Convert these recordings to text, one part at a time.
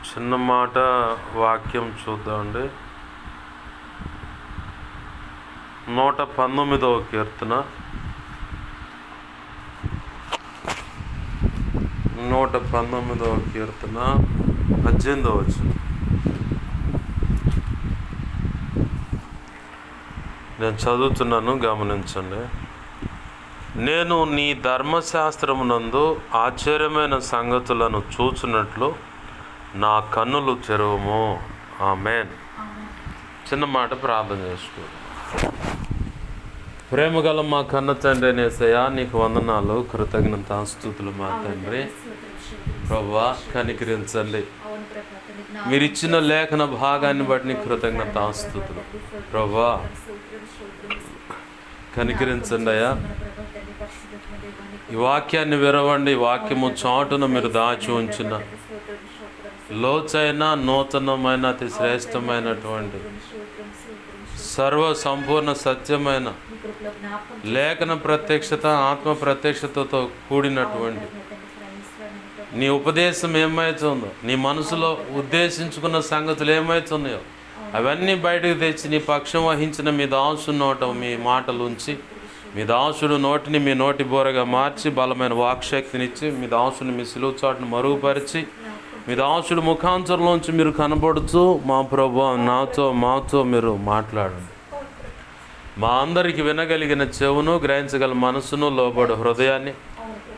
చిన్న మాట వాక్యం చూద్దామండి. 119వ కీర్తన 18వ వచనం. నేను చదువుతున్నాను, గమనించండి. నేను నీ ధర్మశాస్త్రమునందు ఆశ్చర్యమైన సంగతులను చూచున్నట్లు నా కన్నులు తెరవము. ఆమేన్. చిన్న మాట ప్రార్థన చేసుకో. ప్రేమగల మా కన్న తండ్రి యేసయ్యా, నీకు వందనాలు, కృతజ్ఞతాస్తుతులు మా తండ్రి. ప్రభువా, కనికరించండి. మీరు ఇచ్చిన లేఖన భాగాన్ని బట్టి నీకు కృతజ్ఞతాస్తుతులు. ప్రభువా, కనికరించండి అయ్యా. ఈ వాక్యాన్ని విరవండి. వాక్యము చాటున మీరు దాచి ఉంచిన లోచైన నూతనమైన అతి శ్రేష్టమైనటువంటి సర్వ సంపూర్ణ సత్యమైన లేఖన ప్రత్యక్షత, ఆత్మ ప్రత్యక్షతతో కూడినటువంటి నీ ఉపదేశం ఏమైతుందో, నీ మనసులో ఉద్దేశించుకున్న సంగతులు ఏమైతున్నాయో అవన్నీ బయటకు తెచ్చి నీ పక్షం వహించిన మీ దాసుని నోట మీ మాటలు ఉంచి, మీ దాసుడు నోటిని మీ నోటి బోరగా మార్చి బలమైన వాక్శక్తినిచ్చి మీ దాసుని మీ సిలువ చాటును మరుగుపరిచి మీ దాసుడు ముఖాంతరంలోంచి మీరు కనబడుతూ మా ప్రభువా మాతో మీరు మాట్లాడండి. మా అందరికి వినగలిగిన చెవును, గ్రహించగల మనసును, లోబడు హృదయాన్ని,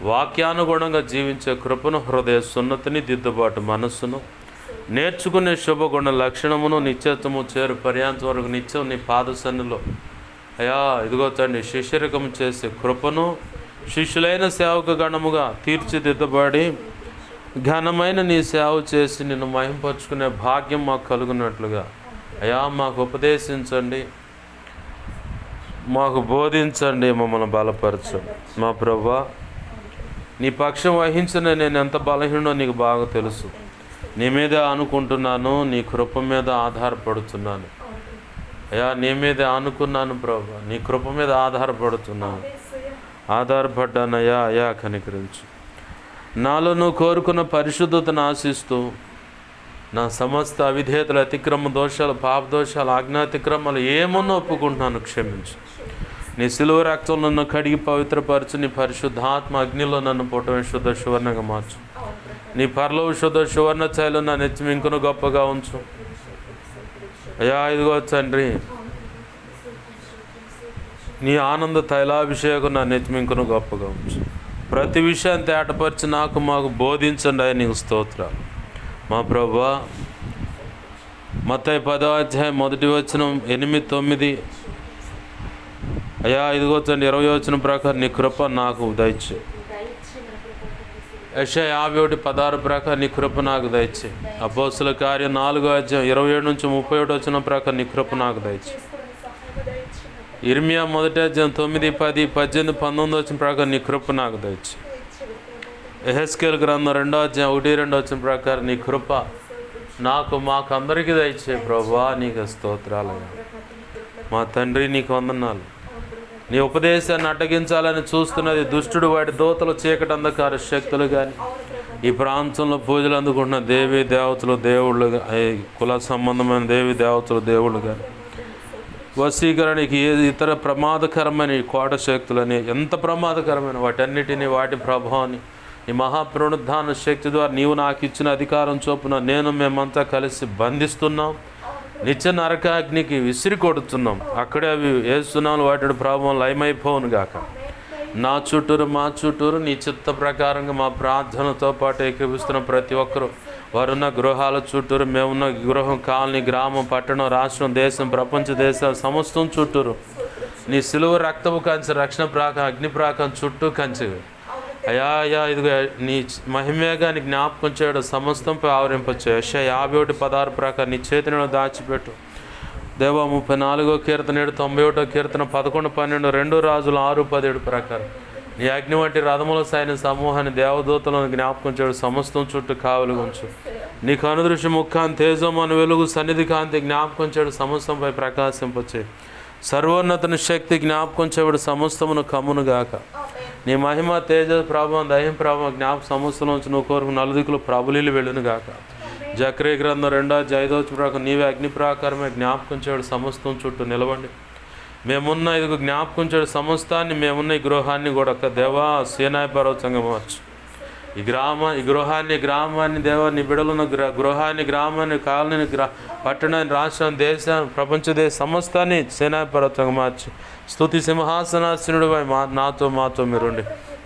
వాక్యానుగుణంగా జీవించే కృపను, హృదయ సున్నతిని, దిద్దుబాటు మనస్సును, నేర్చుకునే శుభగుణ లక్షణమును, నిత్యత్వము చేరు పర్యాంతం వరకు నిత్యం నీ పాద సన్నిలో అయ్యా ఇదిగో తండ్రి శిష్యరికం చేసే కృపను, శిష్యులైన సేవక గణముగా తీర్చిదిద్దబడి ఘనమైన నీ సేవ చేసి నిన్ను మహింపరుచుకునే భాగ్యం మాకు కలుగునట్లుగా అయ్యా మాకు ఉపదేశించండి, మాకు బోధించండి, మమ్మల్ని బలపరచండి. మా ప్రభువా, నీ పక్షం వహించిన నేను ఎంత బలహీనో నీకు బాగా తెలుసు. నీ మీదే అనుకుంటున్నాను, నీ కృప మీద ఆధారపడుతున్నాను అయ్యా. నీ మీదే అనుకున్నాను ప్రభువా, నీ కృప మీద ఆధారపడ్డానయ్యా. అయ్యా కనికరించు. నాలో నువ్వు కోరుకున్న పరిశుద్ధతను ఆశిస్తూ నా సమస్త అవిధేయతలు, అతిక్రమ దోషాలు, పాప దోషాలు, ఆజ్ఞాతిక్రమాలు ఏమన్నా ఒప్పుకుంటున్నాను, క్షమించు. నీ సిలువ రక్తంలో నన్ను కడిగి పవిత్రపరచు. నీ పరిశుద్ధాత్మ అగ్నిలో నన్ను పుట్టమే శుద్ధ సువర్ణంగా మార్చు. నీ పరలోక శుద్ధ సువర్ణ ఛాయలు నా నెత్తి ఇంకను గొప్పగా ఉంచు అయ్యా. ఇదిగో తండ్రి, నీ ఆనంద తైలాభిషేకం నా నెత్తి ఇంకను గొప్పగా ఉంచు. ప్రతి విషయాన్ని తేటపరిచి మాకు బోధించండి అయ్యా. నీకు స్తోత్రాలు. మా ప్రభువా, మత్తయి 10వ అధ్యాయం 1వ వచనం 8, 9 అయ్యా ఇదిగో తండ్రి 20వ వచనం ప్రకారం నీ కృప నాకు దయచే. యెషయా 51:16 ప్రకారం నీ కృప నాకు దయచే. అపోస్తుల కార్యం 4వ అధ్యాయం 27 నుంచి 31 వచనం ప్రకారం నీ కృప నాకు దయచే. ఇర్మియా 1వ అధ్యాయం 9, 10, 18, 19 వచ్చిన ప్రకారం నీ కృప నాకు దయచే. యెహెజ్కేలు గ్రంథం 2వ అధ్యాయం 1, 2 వచ్చిన ప్రకారం నీ కృప మాకు అందరికీ దయచే. ప్రభువా, నీకు స్తోత్రాలు. మా తండ్రి, నీకు వందనాలు. నీ ఉపదేశాన్ని అడ్డగించాలని చూస్తున్నది దుష్టుడు, వాడి దూతలు, చీకటి అంధకార శక్తులు కానీ ఈ ప్రాంతంలో పూజలు అందుకుంటున్న దేవీ దేవతలు, దేవుళ్ళు, కుల సంబంధమైన దేవీ దేవతలు, దేవుళ్ళు కానీ వశీకరణకి ఇతర ప్రమాదకరమైన ఈ కోట శక్తులని, ఎంత ప్రమాదకరమైన వాటన్నిటినీ, వాటి ప్రభావాన్ని ఈ మహాపునరుద్ధాన శక్తి ద్వారా నీవు నాకు ఇచ్చిన అధికారం చొప్పున మేమంతా కలిసి బంధిస్తున్నాం. నిత్య నరకాగ్నికి విసిరి కొడుతున్నాం. అక్కడే అవి వేస్తున్నాం. వాటి ప్రభావం లయమైపోవును గాక. మా చుట్టూరు నీ చిత్త ప్రకారంగా మా ప్రార్థనతో పాటు ఏకీపిస్తున్న ప్రతి ఒక్కరూ వారున్న గృహాల చుట్టూరు, మేమున్న గృహం, కాలనీ, గ్రామం, పట్టణం, రాష్ట్రం, దేశం, ప్రపంచ దేశాలు సమస్తం చుట్టూరు నీ సిలువ రక్తపు కంచె, రక్షణ ప్రాకం, అగ్ని ప్రాకం చుట్టూ కంచె అయ్యా. ఇదిగో నీ మహిమేగాన్ని జ్ఞాపకం చేయడం సమస్తంపై ఆవరింపచ్చు. యెషయా 51:16 ప్రకారం నీ చేతిని దాచిపెట్టు. దేవా 34వ కీర్తన 7, 91వ కీర్తన 11, 12, 2 రాజులు 6, 17 ప్రకారం నీ అగ్ని వంటి రథముల సైన్య సమూహాన్ని, దేవదూతలను జ్ఞాపకం చేయడం సమస్తం చుట్టూ కావలి ఉంచు. నీ కనుదృష్టి ముఖాన్ని తేజమని వెలుగు సన్నిధి కాంతి జ్ఞాపకం చేయడం సమస్తంపై ప్రకాశింపచే. సర్వోన్నతుని శక్తి జ్ఞాపకం చేయబడి సమస్తమును కమ్మునుగాక. నీ మహిమ, తేజ ప్రభావం, దైవం ప్రభావం జ్ఞాపక సమస్యలోంచి నువ్వు కోరుకు నలుదికులు ప్రభులీలు వెళ్ళును గాక. జకరియా గ్రంథం 2:5 నీవే అగ్ని ప్రాకారమే జ్ఞాపకం చేయడు సమస్తం చుట్టూ నిలవండి. మేమున్న ఇదిగో జ్ఞాపకం చేయడు సమస్తాన్ని, మేమున్న ఈ గృహాన్ని కూడా ఒక దేవా సీనాయి పర్వతంగా మార్చు. ఈ గ్రామాన్ని దేవా నీ బిడలున్న గృహాన్ని, గ్రామాన్ని, కాలనీని, పట్టణాన్ని, రాష్ట్రం, దేశాన్ని, ప్రపంచ దేశ సమస్తాన్ని సీనాయి పర్వతంగా మార్చి స్తుతి సింహాసనాసనుడు మాతో మీరుండి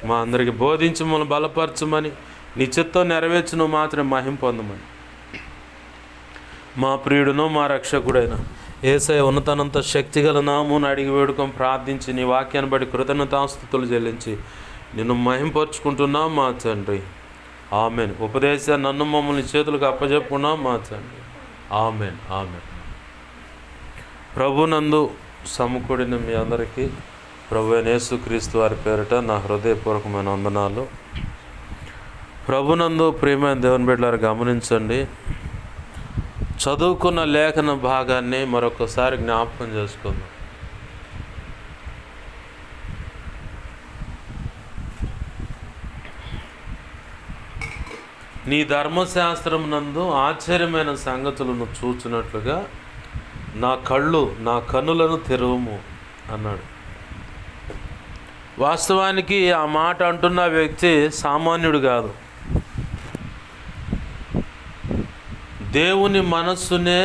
మా అందరికీ బోధించి మమ్మల్ని బలపరచమని, నీ చిత్తం నెరవేర్చి నువ్వు మాత్రమే మహిమ పొందమని మా ప్రియుడును మా రక్షకుడైన యేసయ్య ఉన్నతనంత శక్తిగల నామమున అడిగి వేడుకొని ప్రార్థించి నీ వాక్యాన్ని బట్టి కృతజ్ఞతాస్తుతులు చెల్లించి నిన్ను మహింపరుచుకుంటున్నాం మా తండ్రి. ఆమెన్. ఉపదేశాన్ని నన్ను మమ్మల్ని చేతులకు అప్పచెప్పుకున్నాం మా తండ్రి. ఆమెన్. ఆమెన్. ప్రభునందు సమకూడిన మీ అందరికీ ప్రభు అయిన యేసుక్రీస్తు వారి పేరిట నా హృదయపూర్వకమైన వందనాలు. ప్రభునందు ప్రియమైన దేవుని బిడ్డలారా గమనించండి, చదువుకున్న లేఖన భాగాన్ని మరొకసారి జ్ఞాపకం చేసుకుందాం. నీ ధర్మశాస్త్రం నందు ఆశ్చర్యమైన సంగతులను చూచినట్లుగా నా కన్నులను తెరువుము అన్నాడు. వాస్తవానికి ఆ మాట అంటున్న వ్యక్తి సామాన్యుడు కాదు. దేవుని మనస్సునే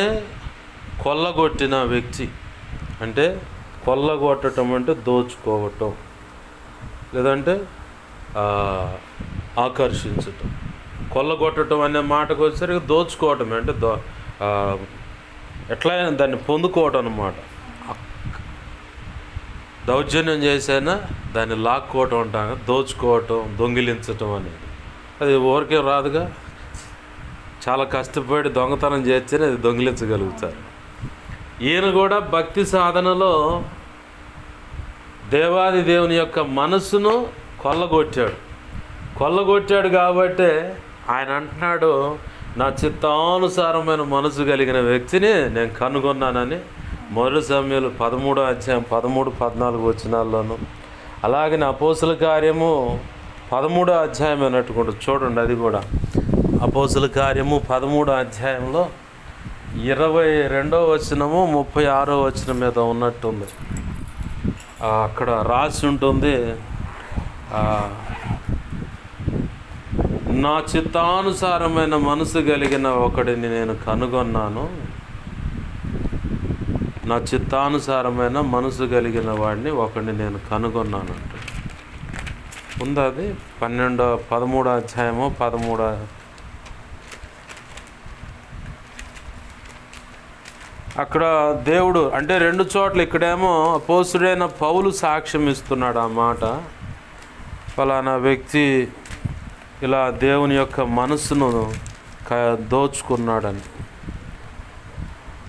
కొల్లగొట్టిన వ్యక్తి. అంటే కొల్లగొట్టడం అంటే దోచుకోవటం, లేదంటే ఆకర్షించటం. కొల్లగొట్టడం అనే మాటకు వచ్చేసరికి దోచుకోవటం అంటే ఎట్లయినా దాన్ని పొందుకోవటం అన్నమాట. దౌర్జన్యం చేసైనా దాన్ని లాక్కోవటం అంటాం, దోచుకోవటం, దొంగిలించటం అనేది. అది ఊరికే రాదుగా, చాలా కష్టపడి దొంగతనం చేస్తేనే అది దొంగిలించగలుగుతారు. ఈయన కూడా భక్తి సాధనలో దేవాది దేవుని యొక్క మనస్సును కొల్లగొట్టాడు కాబట్టి ఆయన అంటున్నాడు, నా చిత్తానుసారమైన మనసు కలిగిన వ్యక్తిని నేను కనుగొన్నానని. మొదటి సమయంలో 13:13-14 వచనాల్లోనూ, అలాగే అపోస్తుల కార్యము 13వ అధ్యాయం అన్నట్టుకుంటు చూడండి. అది కూడా అపోస్తుల కార్యము 13వ అధ్యాయంలో 22వ వచనము 36వ వచనం మీద ఉన్నట్టుంది. అక్కడ రాసి ఉంటుంది, నా చిత్తానుసారమైన మనసు కలిగిన ఒకడిని నేను కనుగొన్నాను. నా చిత్తానుసారమైన మనసు కలిగిన వాడిని ఒకడిని నేను కనుగొన్నాను అంటే ఉంది. అది 13వ అధ్యాయము 13వ అక్కడ దేవుడు అంటే 2 చోట్ల, ఇక్కడేమో అపోస్తుడైన పౌలు సాక్ష్యం ఇస్తున్నాడు ఆ మాట, ఫలానా వ్యక్తి ఇలా దేవుని యొక్క మనస్సును దోచుకున్నాడని.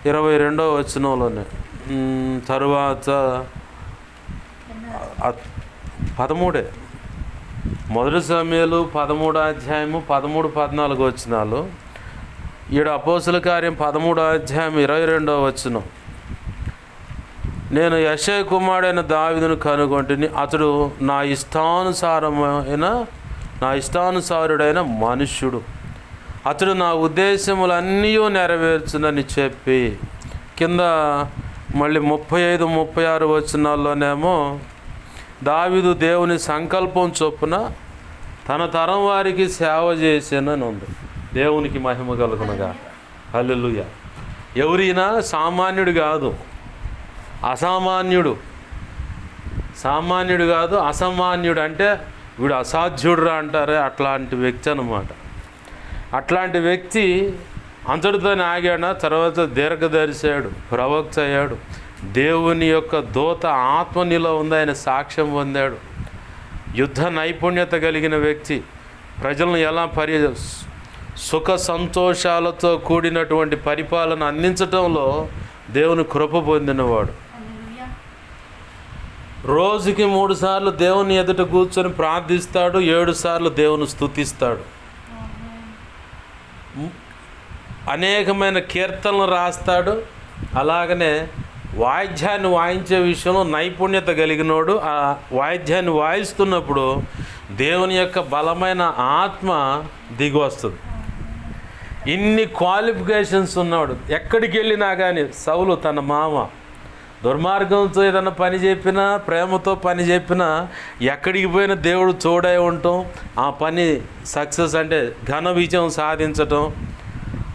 22వ వచనంలోనే తరువాత 13 మొదటి సమయాలు 13వ అధ్యాయము 13-14 వచనాలు. ఈడ అపోస్తుల కార్యం 13వ అధ్యాయం 22వ వచనం, నేను యెషయా కుమారుడైన దావీదును కనుగొంటిని, అతడు నా ఇష్టానుసారుడైన మనుష్యుడు, అతడు నా ఉద్దేశములన్నీ నెరవేర్చునని చెప్పి, కింద మళ్ళీ 35-36 వచనాల్లోనేమో దావీదు దేవుని సంకల్పం చొప్పున తన తరం వారికి సేవ చేశానని ఉంది. దేవునికి మహిమ కలుగునగా. హల్లెలూయా. ఎవరైనా సామాన్యుడు కాదు, సామాన్యుడు కాదు, అసామాన్యుడు. అంటే వీడు అసాధ్యుడురా అంటారే, అట్లాంటి వ్యక్తి అన్నమాట. అట్లాంటి వ్యక్తి అంతటితోనే ఆగాడు. తర్వాత దీర్ఘదర్శియాడు, ప్రవక్త అయ్యాడు. దేవుని యొక్క దూత ఆత్మ నీలో ఉంది, ఆయన సాక్ష్యం పొందాడు. యుద్ధ నైపుణ్యత కలిగిన వ్యక్తి, ప్రజలను ఎలా సుఖ సంతోషాలతో కూడినటువంటి పరిపాలన అందించటంలో దేవుని కృప పొందినవాడు. రోజుకి 3 సార్లు దేవుని ఎదుట కూర్చొని ప్రార్థిస్తాడు, 7 సార్లు దేవుని స్తుతిస్తాడు. అనేకమైన కీర్తనలు రాస్తాడు. అలాగనే వాయిద్యాన్ని వాయించే విషయంలో నైపుణ్యత కలిగినోడు. ఆ వాయిద్యాన్ని వాయిస్తున్నప్పుడు దేవుని యొక్క బలమైన ఆత్మ దిగి వస్తుంది. ఇన్ని క్వాలిఫికేషన్స్ ఉన్నాడు. ఎక్కడికి వెళ్ళినా కానీ సౌలు తన మామ దుర్మార్గంతో ఏదైనా పని చెప్పినా, ప్రేమతో పని చెప్పినా, ఎక్కడికి పోయినా దేవుడు తోడై ఉండటం, ఆ పని సక్సెస్ అంటే ఘన విజయం సాధించటం,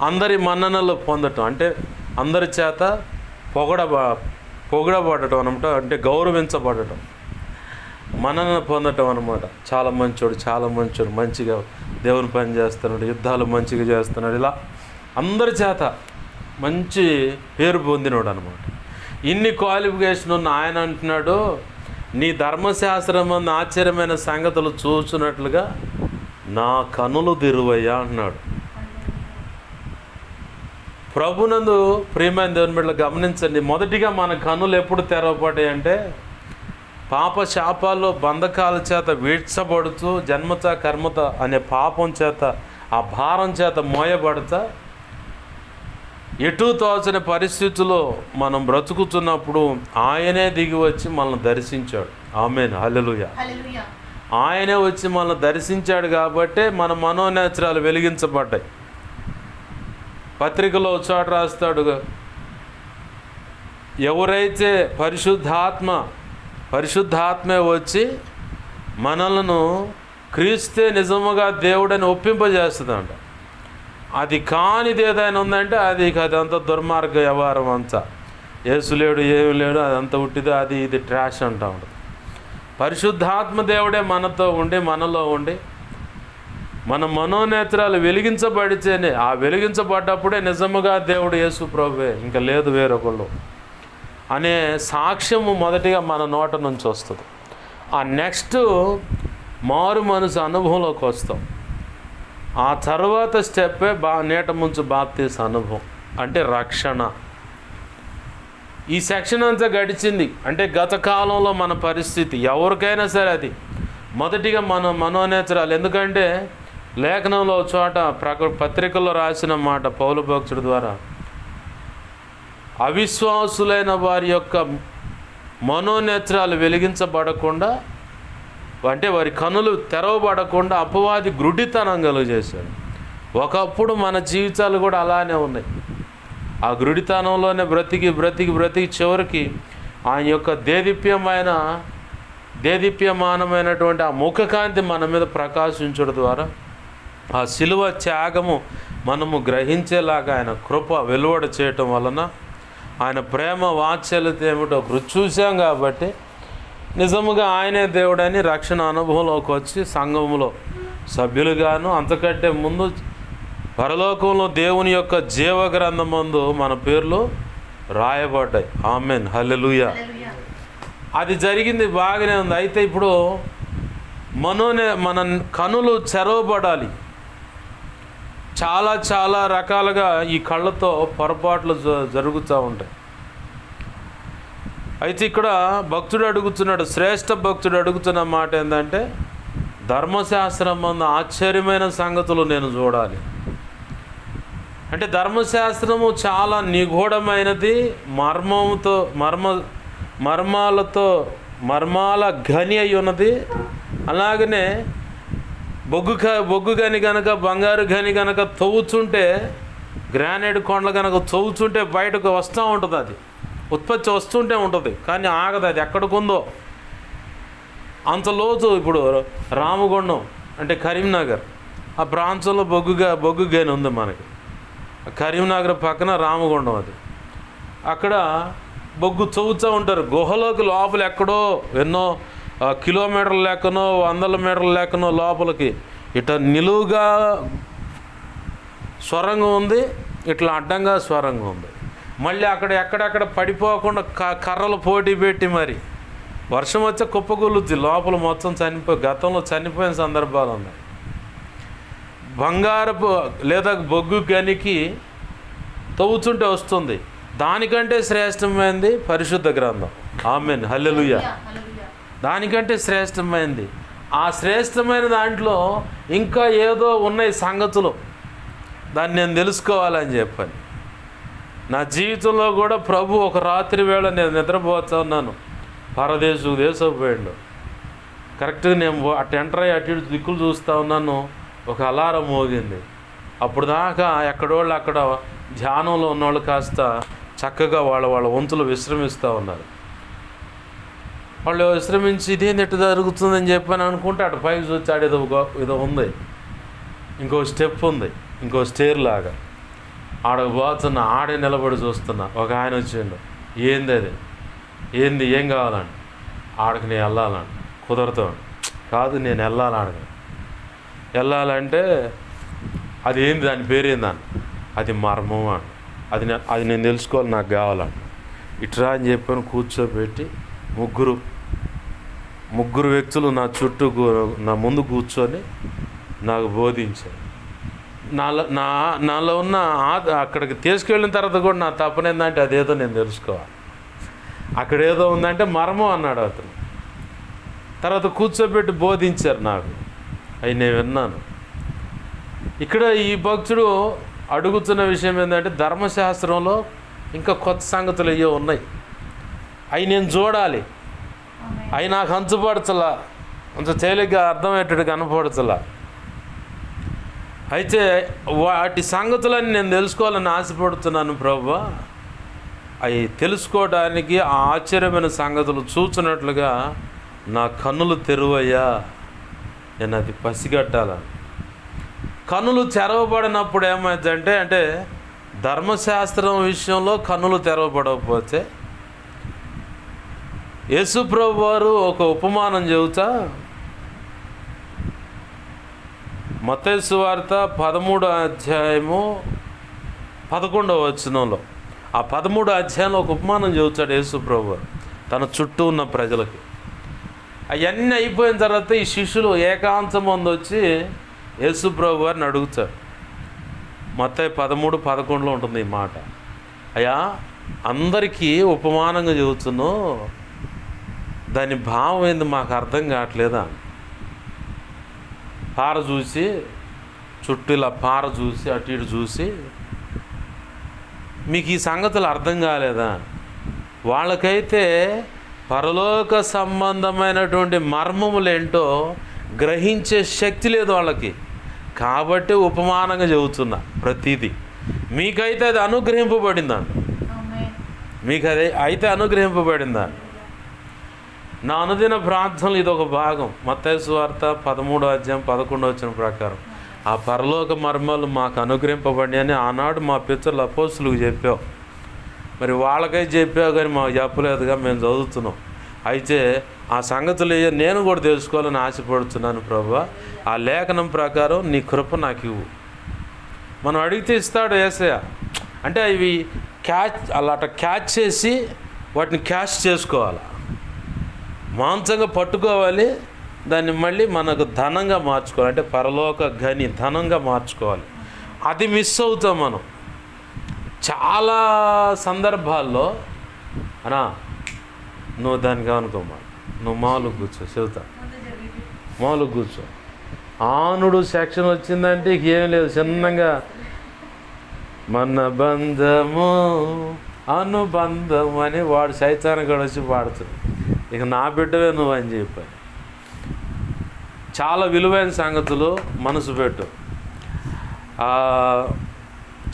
అందరి మన్ననలు పొందటం, అంటే అందరి చేత పొగడబడటం అనమాట, అంటే గౌరవించబడటం, మన్నన పొందటం అనమాట. చాలా మంచోడు, మంచిగా దేవుని పని చేస్తున్నాడు, యుద్ధాలు మంచిగా చేస్తున్నాడు, ఇలా అందరి చేత మంచి పేరు పొందినాడు అనమాట. ఇన్ని క్వాలిఫికేషన్ ఉన్న ఆయన అంటున్నాడు, నీ ధర్మశాస్త్రం మంది ఆశ్చర్యమైన సంగతులు చూసినట్లుగా నా కనులు తెరువయ్యా అంటున్నాడు. ప్రభునందు ప్రియమైన దేవుని బిడ్డలు గమనించండి, మొదటిగా మన కన్నులు ఎప్పుడు తెరవబడ్డాయి అంటే పాప శాపాల్లో బంధకాల చేత వీడ్చబడుతూ జన్మత కర్మత అనే పాపం చేత, ఆ భారం చేత మోయబడతా ఎటు తోచని పరిస్థితుల్లో మనం బ్రతుకుతున్నప్పుడు ఆయనే దిగి వచ్చి మనల్ని దర్శించాడు. ఆమేన్, హల్లెలూయా. ఆయనే వచ్చి మనల్ని దర్శించాడు కాబట్టే మన మనోనేత్రాలు వెలిగించబడ్డాయి. పత్రికలో చోట రాస్తాడు, ఎవరైతే పరిశుద్ధాత్మే వచ్చి మనలను క్రీస్తే నిజముగా దేవుడని ఒప్పింపజేస్తుందంట. అది కానిది ఏదైనా ఉందంటే అదంతా దుర్మార్గ వ్యవహారం, అంతా యేసు లేడు, ఏమి లేడు, అదంతా ఉట్టిదో, అది ఇది ట్రాష్ అంటూ ఉంటుంది. పరిశుద్ధాత్మ దేవుడే మనతో ఉండి, మనలో ఉండి, మన మనోనేత్రాలు వెలిగించబడితేనే, ఆ వెలిగించబడ్డప్పుడే నిజముగా దేవుడు యేసు ప్రభువే, ఇంకా లేదు వేరొకళ్ళు అనే సాక్ష్యము మొదటిగా మన నోట నుంచి వస్తుంది. ఆ నెక్స్ట్ మారు మనసు అనుభవంలోకి వస్తాం. ఆ తర్వాత స్టెప్పే నీట ముంచు బాప్తీస అనుభవం, అంటే రక్షణ. ఈ సెక్షన్ అంతా గడిచింది అంటే గత కాలంలో మన పరిస్థితి ఎవరికైనా సరే అది మొదటిగా మన మనోనేత్రాలు. ఎందుకంటే లేఖనంలో చోట పత్రికల్లో రాసిన మాట పౌలు భక్తుడి ద్వారా, అవిశ్వాసులైన వారి యొక్క మనోనేత్రాలు వెలిగించబడకుండా, అంటే వారి కన్నులు తెరవబడకుండా అపవాది గ్రుడితనం కలుగజేశాడు. ఒకప్పుడు మన జీవితాలు కూడా అలానే ఉన్నాయి. ఆ గ్రుడితనంలోనే బ్రతికి చివరికి ఆయన యొక్క దేదీప్యమానమైనటువంటి ఆ ముఖకాంతి మన మీద ప్రకాశించడం ద్వారా ఆ శిలువ త్యాగము మనము గ్రహించేలాగా ఆయన కృప వెలువడ చేయటం వలన ఆయన ప్రేమ వాత్సల్యత ఏమిటో రుచి చూసాం. కాబట్టి నిజముగా ఆయనే దేవుడని రక్షణ అనుభవంలోకి వచ్చి సంఘంలో సభ్యులుగాను, అంతకంటే ముందు పరలోకంలో దేవుని యొక్క జీవగ్రంథమందు మన పేర్లు రాయబడ్డాయి. ఆమేన్, హల్లెలూయా. అది జరిగింది, బాగానే ఉంది. అయితే ఇప్పుడు మన కనులు తెరవబడాలి. చాలా రకాలుగా ఈ కళ్ళతో పొరపాట్లు జరుగుతూ ఉంటాయి. అయితే ఇక్కడ భక్తుడు అడుగుతున్నాడు, శ్రేష్ఠ భక్తుడు అడుగుతున్న మాట ఏంటంటే, ధర్మశాస్త్రం మందు ఆశ్చర్యమైన సంగతులు నేను చూడాలి. అంటే ధర్మశాస్త్రము చాలా నిగూఢమైనది, మర్మాల గని అయి ఉన్నది. అలాగనే బొగ్గు గని కనుక, బంగారు గని కనుక తవ్వుతుంటే, గ్రానైట్ కొండలు కనుక తవ్వుతుంటే బయటకు వస్తూ ఉంటుంది, అది ఉత్పత్తి వస్తుంటే ఉంటుంది, కానీ ఆగదు. అది ఎక్కడికుందో అంత లోతు. ఇప్పుడు రామగుండం అంటే కరీంనగర్, ఆ ప్రాంతంలో బొగ్గు గని ఉంది మనకి. కరీంనగర్ పక్కన రామగుండం, అది అక్కడ బొగ్గు చవ్వుతూ ఉంటారు. గుహలోకి లోపల ఎక్కడో ఎన్నో కిలోమీటర్ల లెక్కనో 100 మీటర్ల లెక్కనో లోపలికి ఇట్లా నిలువుగా స్వరంగం ఉంది, ఇట్లా అడ్డంగా స్వరంగం ఉంది. మళ్ళీ ఎక్కడెక్కడ పడిపోకుండా కర్రలు పోటీ పెట్టి మరి వర్షం వచ్చే కుప్పగొలుద్ది, లోపల మొత్తం గతంలో చనిపోయిన సందర్భాలు ఉన్నాయి. బంగారపు లేదా బొగ్గు గనికి తవ్వుతుంటే వస్తుంది. దానికంటే శ్రేష్టమైంది పరిశుద్ధ గ్రంథం. ఆమేన్, హల్లెలూయా. దానికంటే శ్రేష్టమైంది. ఆ శ్రేష్టమైన దాంట్లో ఇంకా ఏదో ఉన్నాయి సంగతులు, దాన్ని నేను తెలుసుకోవాలని చెప్పాను. నా జీవితంలో కూడా ప్రభు ఒక రాత్రి వేళ నేను నిద్రపోతున్నాను, దేశం పోయిండు. కరెక్ట్గా నేను అటు ఎంటర్ అయ్యి అటు ఇటు దిక్కులు చూస్తూ ఉన్నాను. ఒక అలారం మోగింది. అప్పుడు దాకా ఎక్కడోళ్ళు అక్కడ ధ్యానంలో ఉన్నవాళ్ళు కాస్త చక్కగా వాళ్ళ వంతులు విశ్రమిస్తూ ఉన్నారు. వాళ్ళు విశ్రమించి ఇదేంటి ఎట్టు జరుగుతుందని చెప్పని అనుకుంటే అటు పైకి చూచాడు, ఏదో ఉంది, ఇంకో స్టెప్ ఉంది, ఇంకో స్టేర్ లాగా. ఆడకు పోతున్నా, ఆడే నిలబడి చూస్తున్నా. ఒక ఆయన వచ్చిండు, ఏంది అది, ఏంది, ఏం కావాలండి? ఆడకి నేను వెళ్ళాలండి. కుదరతాను కాదు, నేను వెళ్ళాలి ఆడకి. వెళ్ళాలంటే అది ఏంది, దాని పేరేందని? అది మర్మం అండి. అది నేను తెలుసుకోవాలి, నాకు కావాలండి. ఇట్రా అని చెప్పని కూర్చోబెట్టి ముగ్గురు వ్యక్తులు నా ముందు కూర్చొని నాకు బోధించారు. నాలో ఉన్న అక్కడికి తీసుకెళ్ళిన తర్వాత కూడా నా తప్పనేందంటే అదేదో నేను తెలుసుకోవాలి. అక్కడ ఏదో ఉందంటే మర్మం అన్నాడు అతను. తర్వాత కూర్చోబెట్టి బోధించారు నాకు, అవి నేను విన్నాను. ఇక్కడ ఈ భక్తుడు అడుగుతున్న విషయం ఏంటంటే ధర్మశాస్త్రంలో ఇంకా కొత్త సంగతులు అయ్యో ఉన్నాయి, అవి నేను చూడాలి, అవి నాకు అంచుపడచలా, అంత తేలిగ్గా అర్థమయ్యేటట్టు కనపడచలా. అయితే వాటి సంగతులని నేను తెలుసుకోవాలని ఆశపడుతున్నాను ప్రభువా. అవి తెలుసుకోవడానికి ఆ ఆశ్చర్యమైన సంగతులు చూచినట్లుగా నా కన్నులు తెరువయ్యా, నేను అది పసిగట్టాలని. కన్నులు తెరవబడినప్పుడు ఏమైందంటే, అంటే ధర్మశాస్త్రం విషయంలో కన్నులు తెరవబడకపోతే యేసు ప్రభు వారు ఒక ఉపమానం చెబుతా మత్తయి సువార్త 13వ అధ్యాయము 11వ వచనంలో, ఆ 13వ అధ్యాయంలో ఒక ఉపమానం చెబుతాడు యేసు ప్రభు వారు తన చుట్టూ ఉన్న ప్రజలకి. అవన్నీ అయిపోయిన తర్వాత ఈ శిష్యులు ఏకాంతం ముందు వచ్చి యేసు ప్రభు వారిని అడుగుతాడు. మత్తయి 13:11లో ఉంటుంది ఈ మాట. అయ్యా, అందరికీ ఉపమానంగా చెబుతున్నావు, దాని భావం ఏంది మాకు అర్థం కావట్లేదా? పార చూసి, చుట్టూ ఇలా పార చూసి అటు ఇటు చూసి మీకు ఈ సంగతులు అర్థం కాలేదా? వాళ్ళకైతే పరలోక సంబంధమైనటువంటి మర్మములేంటో గ్రహించే శక్తి లేదు వాళ్ళకి, కాబట్టి ఉపమానంగా చెబుతున్నా ప్రతిదీ. మీకైతే అది అనుగ్రహింపబడిందండి, మీకు అది అయితే అనుగ్రహింపబడిందండి. నా అనుదిన ప్రార్థనలు ఇదొక భాగం. మత్తయి సువార్త 13వ అధ్యాయం 11వ వచనం ప్రకారం ఆ పరలోక మర్మాలు మాకు అనుగ్రహింపబడి అని ఆనాడు మా పితరుల అపోస్తులకు చెప్పావు. మరి వాళ్ళకై చెప్పావు కానీ మాకు చెప్పలేదుగా, మేము చదువుతున్నాం. అయితే ఆ సంగతులు నేను కూడా తెలుసుకోవాలని ఆశపడుతున్నాను ప్రభువా. ఆ లేఖనం ప్రకారం నీ కృప నాకు ఇవ్వు. మనం అడిగితే ఇస్తాడు యేసయ్య. అంటే ఇవి క్యాచ్ చేసి వాటిని క్యాష్ చేసుకోవాలి, మాంసంగా పట్టుకోవాలి, దాన్ని మళ్ళీ మనకు ధనంగా మార్చుకోవాలి, అంటే పరలోక గని ధనంగా మార్చుకోవాలి. అది మిస్ అవుతాం మనం చాలా సందర్భాల్లో. అనా నువ్వు దానికి అనుకోమా, నువ్వు మామూలుగా కూర్చో, చెబుతా, మామూలుగా కూర్చో. ఆనుడు సెక్షన్ వచ్చిందంటే ఏం లేదు, చిన్నగా మన బంధము అనుబంధం అని వాడు సైతాన్ని కూడా వచ్చి పాడుతుంది. ఇక నా బిడ్డవే నువ్వు అని చెప్పాను. చాలా విలువైన సంగతులు మనసు పెట్టు.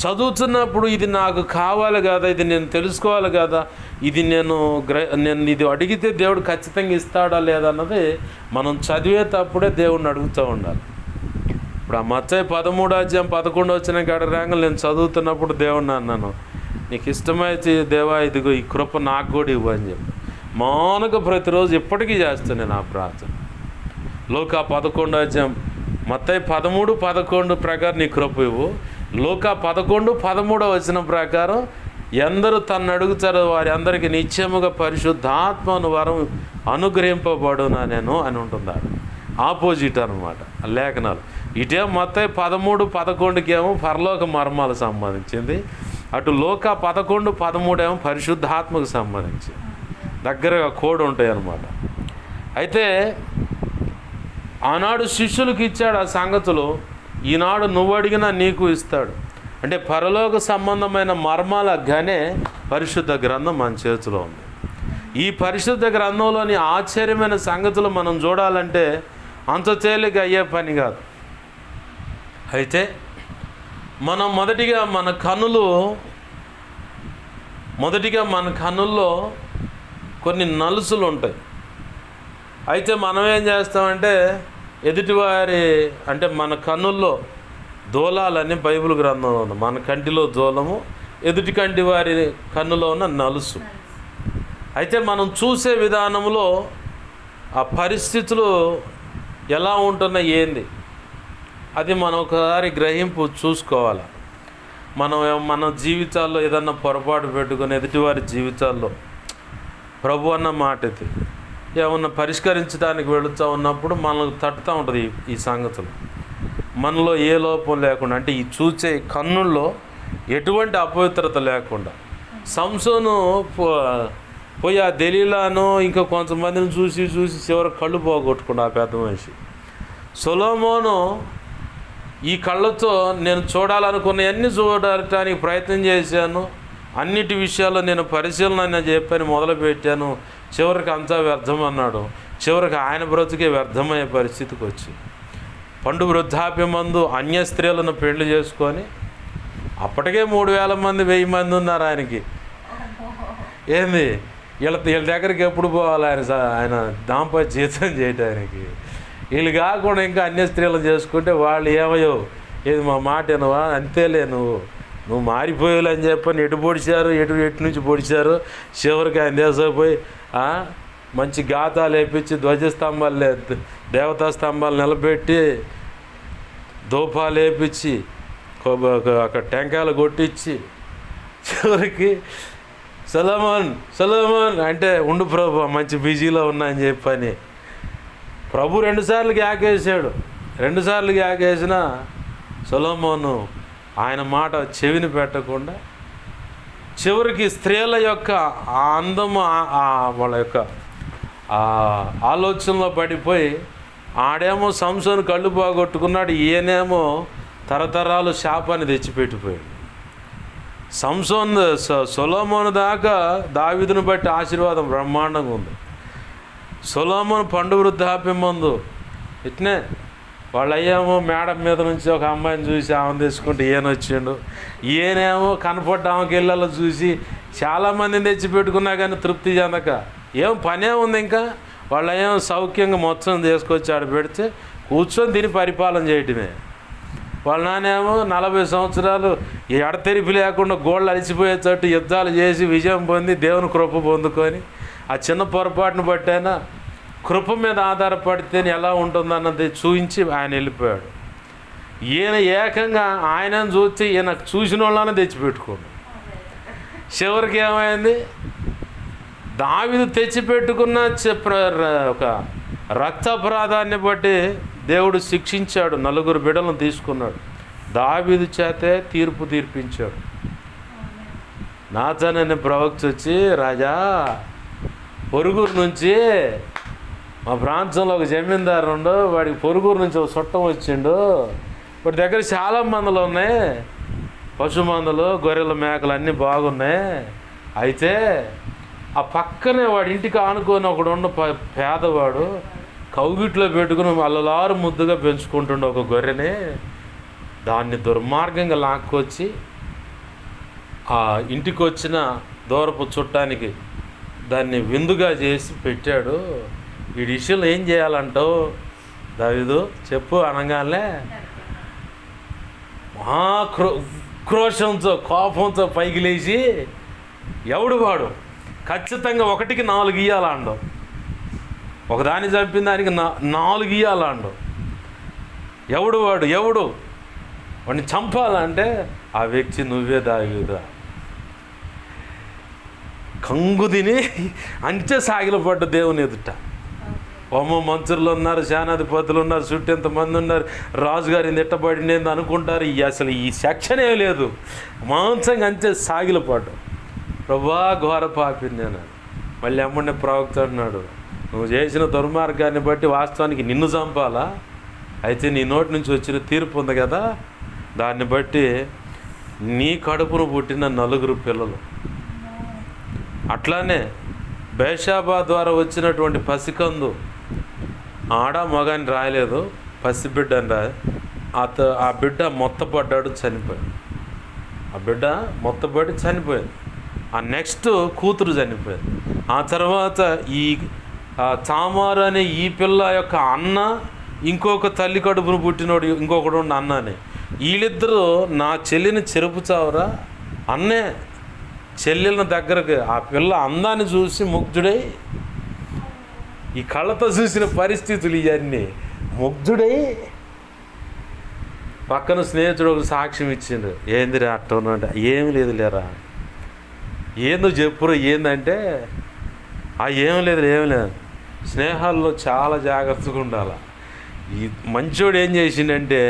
చదువుతున్నప్పుడు ఇది నాకు కావాలి కదా, ఇది నేను తెలుసుకోవాలి కదా, ఇది నేను ఇది అడిగితే దేవుడు ఖచ్చితంగా ఇస్తాడా లేదా అన్నది మనం చదివేటప్పుడే దేవుడిని అడుగుతూ ఉండాలి. ఇప్పుడు ఆ మత్తయి 13వ అధ్యాయం 11వ వచనం కాడ రాంగలు నేను చదువుతున్నప్పుడు దేవుడిని అన్నాను, నీకు ఇష్టమైతే దేవా ఇదిగో ఈ కృప నాకు కూడా ఇవ్వు అని చెప్పి మౌనంగా ప్రతిరోజు ఇప్పటికీ చేస్తాను నేను ఆ ప్రార్థన. లూకా 11వ అధ్యాయం మత్తయి 13:11 ప్రకారం నీ కృప ఇవ్వు. లూకా 11:13వ వచనం ప్రకారం ఎందరూ తన్ను అడుగుతారో వారి అందరికీ నిత్యముగా పరిశుద్ధాత్మను వరం అనుగ్రహింపబడునా నేను అని ఉంటున్నాడు. ఆపోజిట్ అనమాట లేఖనాలు. ఇటే మత్తయి 13:11కి ఏమో పరలోక మర్మాలకు సంబంధించింది, అటు లూకా 11:13 ఏమో పరిశుద్ధాత్మకు సంబంధించింది. దగ్గరగా కోడ్ ఉంటాయి అన్నమాట. అయితే ఆనాడు శిష్యులకు ఇచ్చాడు ఆ సంగతులు, ఈనాడు నువ్వు అడిగినా నీకు ఇస్తాడు. అంటే పరలోక సంబంధమైన మర్మాల గనే పరిశుద్ధ గ్రంథం మన చేతిలో ఉంది. ఈ పరిశుద్ధ గ్రంథంలోని ఆశ్చర్యమైన సంగతులు మనం చూడాలంటే అంత తేలిక అయ్యే పని కాదు. అయితే మనం మొదటిగా మన కన్నుల్లో కొన్ని నలుసులు ఉంటాయి. అయితే మనం ఏం చేస్తామంటే ఎదుటివారి అంటే మన కన్నుల్లో దూలాలని బైబిల్ గ్రంథంలో ఉంది. మన కంటిలో దూలము, ఎదుటి కంటి వారి కన్నులో ఉన్న నలుసు. అయితే మనం చూసే విధానంలో ఆ పరిస్థితులు ఎలా ఉంటున్నాయి ఏంది అది మనం ఒకసారి గ్రహింపు చూసుకోవాలి. మన జీవితాల్లో ఏదన్నా పొరపాటు పెట్టుకుని ఎదుటివారి జీవితాల్లో ప్రభు అన్న మాట ఇది ఏమన్నా పరిష్కరించడానికి వెళుతూ ఉన్నప్పుడు మనకు తట్టుతూ ఉంటుంది ఈ సంగతులు. మనలో ఏ లోపం లేకుండా అంటే ఈ చూసే కన్నుల్లో ఎటువంటి అపవిత్రత లేకుండా సంసోను పోయి ఆ దెలీలాను ఇంకా కొంతమందిని చూసి చివరికి కళ్ళు పోగొట్టుకున్నా ఆ పెద్ద మనిషి. సొలొమోను ఈ కళ్ళతో నేను చూడాలనుకున్నవన్నీ చూడటానికి ప్రయత్నం చేశాను, అన్నిటి విషయాల్లో నేను పరిశీలన చెప్పని మొదలుపెట్టాను, చివరికి అంతా వ్యర్థం అన్నాడు. చివరికి ఆయన బ్రతుకే వ్యర్థమయ్యే పరిస్థితికి వచ్చి పండు వృద్ధాప్యమందు అన్య స్త్రీలను పెళ్లి చేసుకొని అప్పటికే 3000 మంది 1000 మంది ఉన్నారు ఆయనకి. ఏంది వీళ్ళ దగ్గరికి ఎప్పుడు పోవాలి ఆయన దాంపత్య జీవితం చేయటానికి? వీళ్ళు కాకుండా ఇంకా అన్య స్త్రీలను చేసుకుంటే వాళ్ళు ఏమయ్యో ఏది మా మాట ఏనవా అంతేలే నువ్వు మారిపోయావు అని చెప్పని ఎటు పొడిచారు ఎటు నుంచి పొడిచారు. చివరికి ఆయన దేశపోయి మంచి గాతాలు వేపించి ధ్వజస్తంభాలు దేవతా స్తంభాలు నిలబెట్టి ధూపాలు వేపించి అక్కడ టెంకాయలు కొట్టించి చివరికి సొలొమోన్ అంటే ఉండు ప్రభు మంచి బిజీలో ఉన్నా అని చెప్పని ప్రభు 2 సార్లు ఆకేసాడు. 2 సార్లు ఆకేసిన సొలొమోను ఆయన మాట చెవిని పెట్టకుండా చివరికి స్త్రీల యొక్క ఆ అందము వాళ్ళ యొక్క ఆలోచనలో పడిపోయి ఆడేమో సంసోను కళ్ళు పోగొట్టుకున్నాడు, ఈయనేమో తరతరాలు శాపాన్ని తెచ్చిపెట్టిపోయాడు. సొలొమోను దాకా దావీదును బట్టి ఆశీర్వాదం బ్రహ్మాండంగా ఉంది. సొలొమోను పండు వృద్ధాప్యం ముందు ఇట్నే వాళ్ళు అయ్యేమో మేడం మీద నుంచి ఒక అమ్మాయిని చూసి ఆమెను తెచ్చుకుంటే ఈయన వచ్చిండు, ఈయనేమో కనపడ్డ ఆమెకి ఇళ్ళలో చూసి చాలామందిని తెచ్చిపెట్టుకున్నా కానీ తృప్తి చెందక ఏం పనే ఉంది ఇంకా వాళ్ళు ఏమో సౌఖ్యంగా మొత్తం తీసుకొచ్చి ఆడ పెడితే కూర్చొని తిని పరిపాలన చేయటమే. వాళ్ళ నానేమో 40 సంవత్సరాలు ఎడతెరిపి లేకుండా గోళ్ళు అలిసిపోయేటట్టు యుద్ధాలు చేసి విజయం పొంది దేవుని కృప పొందుకొని ఆ చిన్న పొరపాటును బట్టైనా కృప మీద ఆధారపడితేనే ఎలా ఉంటుందన్నది చూపించి ఆయన వెళ్ళిపోయాడు. ఈయన ఏకంగా ఆయనను చూసి ఈయన చూసిన వాళ్ళనే తెచ్చిపెట్టుకోండి. చివరికి ఏమైంది, దావీదు తెచ్చిపెట్టుకున్న ఒక రక్తాపరాధాన్ని బట్టి దేవుడు శిక్షించాడు. 4 బిడ్డలను తీసుకున్నాడు. దావీదు చేతే తీర్పు తీర్పించాడు. నాతాన్ అనే ప్రవక్త వచ్చి, రాజా పొరుగురు నుంచి మా ప్రాంతంలో ఒక జమీందారు ఉండు, వాడికి పొరుగురు నుంచి ఒక చుట్టం వచ్చిండు, వాడి దగ్గర చాలా మందులు ఉన్నాయి, పశు మందులు గొర్రెల మేకలు అన్నీ బాగున్నాయి. అయితే ఆ పక్కనే వాడి ఇంటికి ఆనుకొని ఒకడు ఉన్న పేదవాడు కౌగిట్లో పెట్టుకుని అల్లలారు ముద్దుగా పెంచుకుంటుండే ఒక గొర్రెని దాన్ని దుర్మార్గంగా లాక్కొచ్చి ఆ ఇంటికి వచ్చిన దూరపు చుట్టానికి దాన్ని విందుగా చేసి పెట్టాడు. ఈ విషయంలో ఏం చేయాలంటావు దావీదు చెప్పు అనగానే క్రోషంతో కోపంతో పైకి లేచి ఎవడు వాడు ఖచ్చితంగా 1కి 4 ఇయ్యాలండు, ఒకదాన్ని చంపిన దానికి 4 ఇయ్యాలండు. ఎవడు వాడిని చంపాలంటే ఆ వ్యక్తి నువ్వే దావీదు. కంగు తిని అంతే సాగిలపడ్డ దేవుని ఎదుట. మంత్రులు ఉన్నారు, సేనాధిపతులు ఉన్నారు, చుట్టూ ఎంతమంది ఉన్నారు, రాజుగారి తిట్టబడినేది అనుకుంటారు. అసలు ఈ సెక్షన్ ఏం లేదు, మాంసంగా అంతే సాగిలపడ్డా. ప్రభా ఘోర పాపిని నేను. మళ్ళీ అమ్ముడిని ప్రవక్త అన్నాడు, నువ్వు చేసిన దుర్మార్గాన్ని బట్టి వాస్తవానికి నిన్ను చంపాలా, అయితే నీ నోటి నుంచి వచ్చిన తీర్పు ఉంది కదా, దాన్ని బట్టి నీ కడుపును పుట్టిన 4 పిల్లలు. అట్లానే బేషాబా ద్వారా వచ్చినటువంటి పసికందు, ఆడ మగాని రాయలేదు, పసిబిడ్డని ఆ బిడ్డ మొత్తపడ్డాడు, చనిపోయాడు. ఆ బిడ్డ మొత్తపడి చనిపోయింది. ఆ నెక్స్ట్ కూతురు చనిపోయింది. ఆ తర్వాత ఈ తామారు అనే ఈ పిల్ల యొక్క అన్న, ఇంకొక తల్లి కడుపును పుట్టినోడు ఇంకొకడు ఉన్న అన్ననే, వీళ్ళిద్దరూ నా చెల్లిని చెరుపుచావురా అన్నే చెల్లెళ్ళ దగ్గరకు. ఆ పిల్ల అందాన్ని చూసి ముగ్ధుడై, ఈ కళ్ళతో చూసిన పరిస్థితులు ఇవన్నీ, ముగ్ధుడై పక్కన స్నేహితుడు ఒక సాక్ష్యం ఇచ్చిండు. ఏందిరా అట్టను అంటే, ఏమి లేదు లేరా, ఏందో చెప్పురు ఏందంటే, ఏం లేదు స్నేహాల్లో చాలా జాగ్రత్తగా ఉండాలి. ఈ మంచోడు ఏం చేసిండంటే,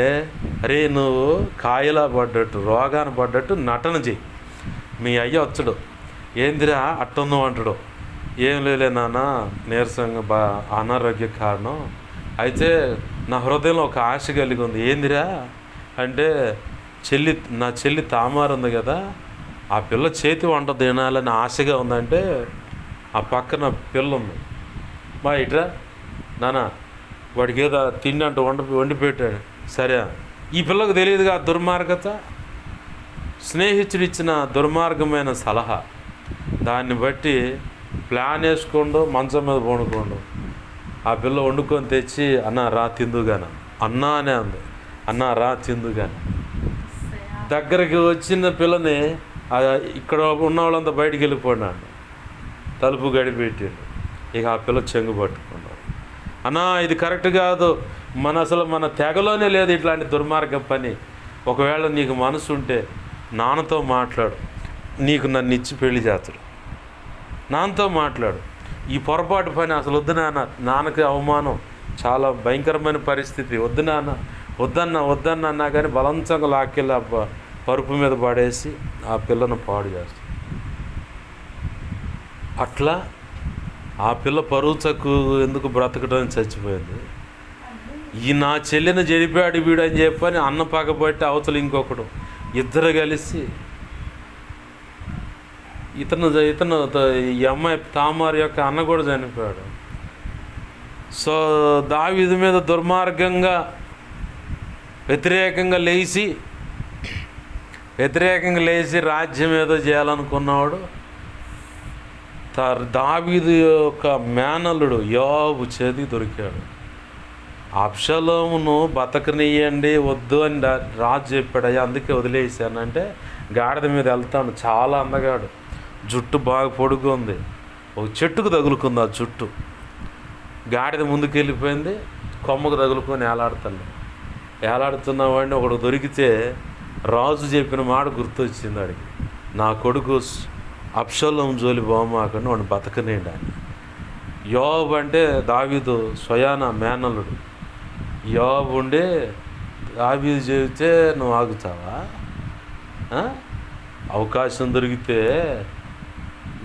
అరే నువ్వు కాయలా పడ్డట్టు, రోగాన పడ్డట్టు నటన చెయ్యి, మీ అయ్య వచ్చడు, ఏందిరా అట్టున్నావు అంటాడు. ఏం లేలే నాన్న, నీరసంగా అనారోగ్య కారణం, అయితే నా హృదయంలో ఒక ఆశ కలిగి ఉంది. ఏందిరా అంటే, నా చెల్లి తామారు ఉంది కదా, ఆ పిల్ల చేతి వంట తినాలని ఆశగా ఉందంటే, ఆ పక్కన పిల్ల ఉంది, మా ఇట్రా నాన్న వాడికి ఏదో తిండి వండి పెట్టాడు. సరే, ఈ పిల్లకు తెలియదుగా దుర్మార్గత, స్నేహితుడు ఇచ్చిన దుర్మార్గమైన సలహా, దాన్ని బట్టి ప్లాన్ వేసుకోండు, మంచం మీద పండుకోండు. ఆ పిల్ల వండుకొని తెచ్చి, అన్న రా తిందుగాన, అన్నా అనే అంది, అన్న రా తిందుగాన. దగ్గరికి వచ్చిన పిల్లని ఇక్కడ ఉన్న వాళ్ళంతా బయటికి వెళ్ళిపోయినాడు, తలుపు గడిపెట్టిండు. ఇక ఆ పిల్ల చెంగు పట్టుకున్నాడు. అన్నా ఇది కరెక్ట్ కాదు, అసలు మన తెగలోనే లేదు ఇట్లాంటి దుర్మార్గం పని. ఒకవేళ నీకు మనసు ఉంటే నాన్నతో మాట్లాడు, నీకు నన్ను ఇచ్చి పెళ్లి చేస్తాడు, నాన్నతో మాట్లాడు. ఈ పొరపాటు పని అసలు వద్దు నాన్న, నాన్నకి అవమానం, చాలా భయంకరమైన పరిస్థితి, వద్దు నాన్న, వద్దన్న అన్నా కానీ బలంతంగా లాక్కెళ్ళి పరుపు మీద పడేసి ఆ పిల్లను పాడు చేస్తాడు. అట్లా ఆ పిల్ల పరువు చక్కు ఎందుకు బ్రతకడం చచ్చిపోయింది. ఈ నా చెల్లిని జరిపాడు వీడు అని చెప్పని అన్న పగబట్టి అవతల ఇంకొకడు, ఇద్దరు కలిసి ఇతను ఈ అమ్మాయి తామారు యొక్క అన్న కూడా చనిపోయాడు. సో దావీదు మీద దుర్మార్గంగా వ్యతిరేకంగా లేచి రాజ్యం ఏదో చేయాలనుకున్నవాడు దావీదు యొక్క మేనల్లుడు యోబు చేతికి దొరికాడు. అబ్షలోమును బతకనియ్యండి వద్దు అని రాజు చెప్పాడయ్యా, అందుకే వదిలేసానంటే, గాడిద మీద వెళ్తాను, చాలా అందగాడు, జుట్టు బాగా పొడుగు ఉంది, ఒక చెట్టుకు తగులుకుంది, ఆ జుట్టు గాడిద ముందుకు వెళ్ళిపోయింది, కొమ్మకు తగులుకొని ఏలాడుతున్నవాడిని ఒకడు దొరికితే రాజు చెప్పిన మాట గుర్తొచ్చింది వాడికి, నా కొడుకు అబ్షలోము జోలి బామాకండి, వాడిని బతకనేయండి అని. యోబు అంటే దావీదు స్వయాన మేనల్లుడు. యోబు ఉండే దావీదు చెబితే నువ్వు ఆగుతావా? అవకాశం దొరికితే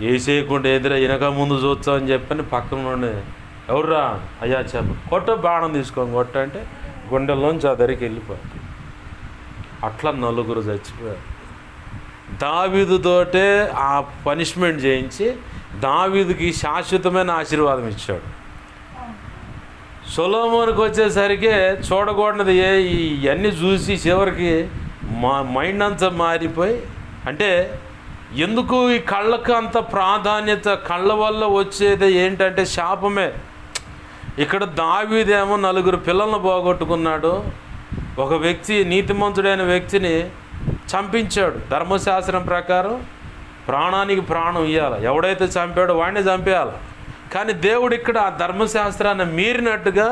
వేసేయకుండా ఎదురా వెనక ముందు చూస్తావు అని చెప్పని పక్కన ఎవర్రా అయ్యా చెప్ప కొట్ట బాణం తీసుకొని కొట్ట అంటే గుండెల్లోంచి ఆ ధరికి వెళ్ళిపోతుంది. అట్లా నలుగురు చచ్చిపోయారు. దావీదుతోటే ఆ పనిష్మెంట్ చేయించి దావీదుకి శాశ్వతమైన ఆశీర్వాదం ఇచ్చాడు. సొలొమోనుకి వచ్చేసరికి చూడకూడనిది ఇవన్నీ చూసి చివరికి మైండ్ అంతా మారిపోయి, అంటే ఎందుకు ఈ కళ్ళకు అంత ప్రాధాన్యత, కళ్ళ వల్ల వచ్చేది ఏంటంటే శాపమే. ఇక్కడ దావీదేమో నలుగురు పిల్లలను పోగొట్టుకున్నాడు, ఒక వ్యక్తి నీతిమంతుడైన వ్యక్తిని చంపించాడు. ధర్మశాస్త్రం ప్రకారం ప్రాణానికి ప్రాణం ఇవ్వాలి, ఎవడైతే చంపాడో వాడిని చంపేయాలి. కానీ దేవుడు ఇక్కడ ఆ ధర్మశాస్త్రాన్ని మీరినట్టుగా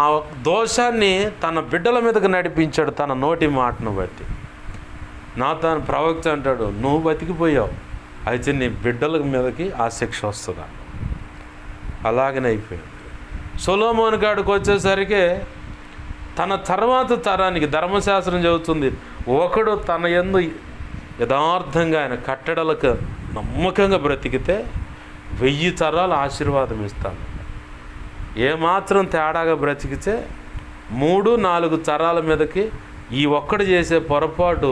ఆ దోషాన్ని తన బిడ్డల మీదకి నడిపించాడు, తన నోటి మాటను బట్టి. నాతాను ప్రవక్త అంటాడు, నువ్వు బతికిపోయావు, అయితే నీ బిడ్డల మీదకి ఆ శిక్ష వస్తుందా. అలాగనే అయిపోయింది. సొలొమోను కాడికి వచ్చేసరికి తన తర్వాత తరానికి ధర్మశాస్త్రం చెబుతుంది, ఒకడు తన యందు యథార్థంగా ఆయన కట్టడలకు నమ్మకంగా బ్రతికితే 1000 తరాలు ఆశీర్వాదం ఇస్తాను. ఏమాత్రం తేడాగా బ్రతికితే 3-4 తరాల మీదకి ఈ ఒక్కడు చేసే పొరపాటు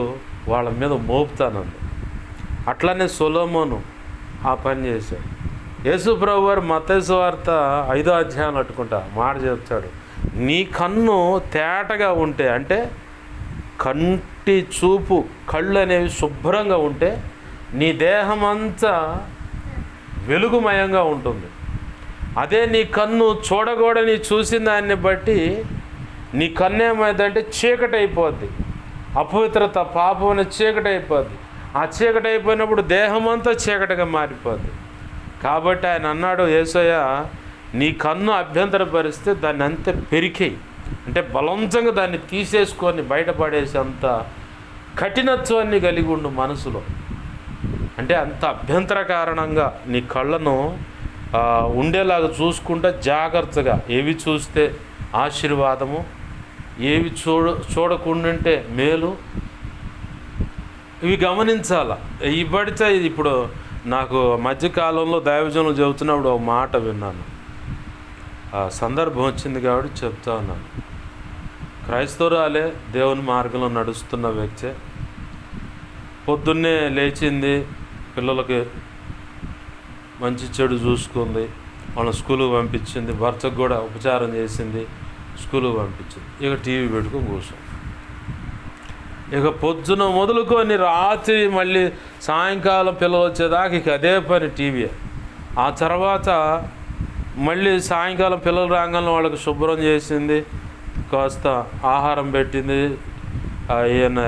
వాళ్ళ మీద మోపుతానంది. అట్లనే సొలొమోను ఆ పని చేశాడు. యేసు ప్రభువారు మత్తయి సువార్త 5వ అధ్యాయం అట్టుకుంటా మాట చెప్తాడు, నీ కన్ను తేటగా ఉంటే, అంటే కంటి చూపు, కళ్ళు అనేవి శుభ్రంగా ఉంటే నీ దేహం అంతా వెలుగుమయంగా ఉంటుంది. అదే నీ కన్ను చూడకూడని చూసిన దాన్ని బట్టి నీ కన్ను ఏమైందంటే చీకటి అయిపోద్ది, అపవిత్రత, పాపం అనే చీకటి అయిపోద్ది. ఆ చీకటి అయిపోయినప్పుడు దేహం అంతా చీకటిగా మారిపోద్ది. కాబట్టి ఆయన అన్నాడు, యేసయ్య, నీ కన్ను అభ్యంతరపరిస్తే దాన్ని అంతే పెరికేయి, అంటే బలవంతంగా దాన్ని తీసేసుకొని బయటపడేసేంత కఠినత్వాన్ని కలిగి ఉండు మనసులో. అంటే అంత అభ్యంతర కారణంగా నీ కళ్ళను ఉండేలాగా చూసుకుంటా జాగ్రత్తగా, ఏవి చూస్తే ఆశీర్వాదము, ఏవి చూడకుండాంటే మేలు, ఇవి గమనించాల. ఈ పడితే ఇప్పుడు నాకు మధ్యకాలంలో దైవజనులు చెబుతున్నప్పుడు ఒక మాట విన్నాను, ఆ సందర్భం వచ్చింది కాబట్టి చెప్తా ఉన్నాను. క్రైస్తవురాలే, దేవుని మార్గంలో నడుస్తున్న వ్యక్తే, పొద్దున్నే లేచింది, పిల్లలకి మంచి చెడు చూసుకుంది, వాళ్ళని స్కూల్కి పంపించింది, భర్తకు కూడా ఉపచారం చేసింది, స్కూల్కి పంపించింది. ఇక టీవీ పెట్టుకొని కూర్చోండి. ఇక పొద్దున మొదలుకొని రాత్రి మళ్ళీ సాయంకాలం పిల్లలు వచ్చేదాకా ఇక అదే పని టీవీ. ఆ తర్వాత మళ్ళీ సాయంకాలం పిల్లలు రాగానే వాళ్ళకి శుభ్రం చేసింది, కాస్త ఆహారం పెట్టింది, ఏమైనా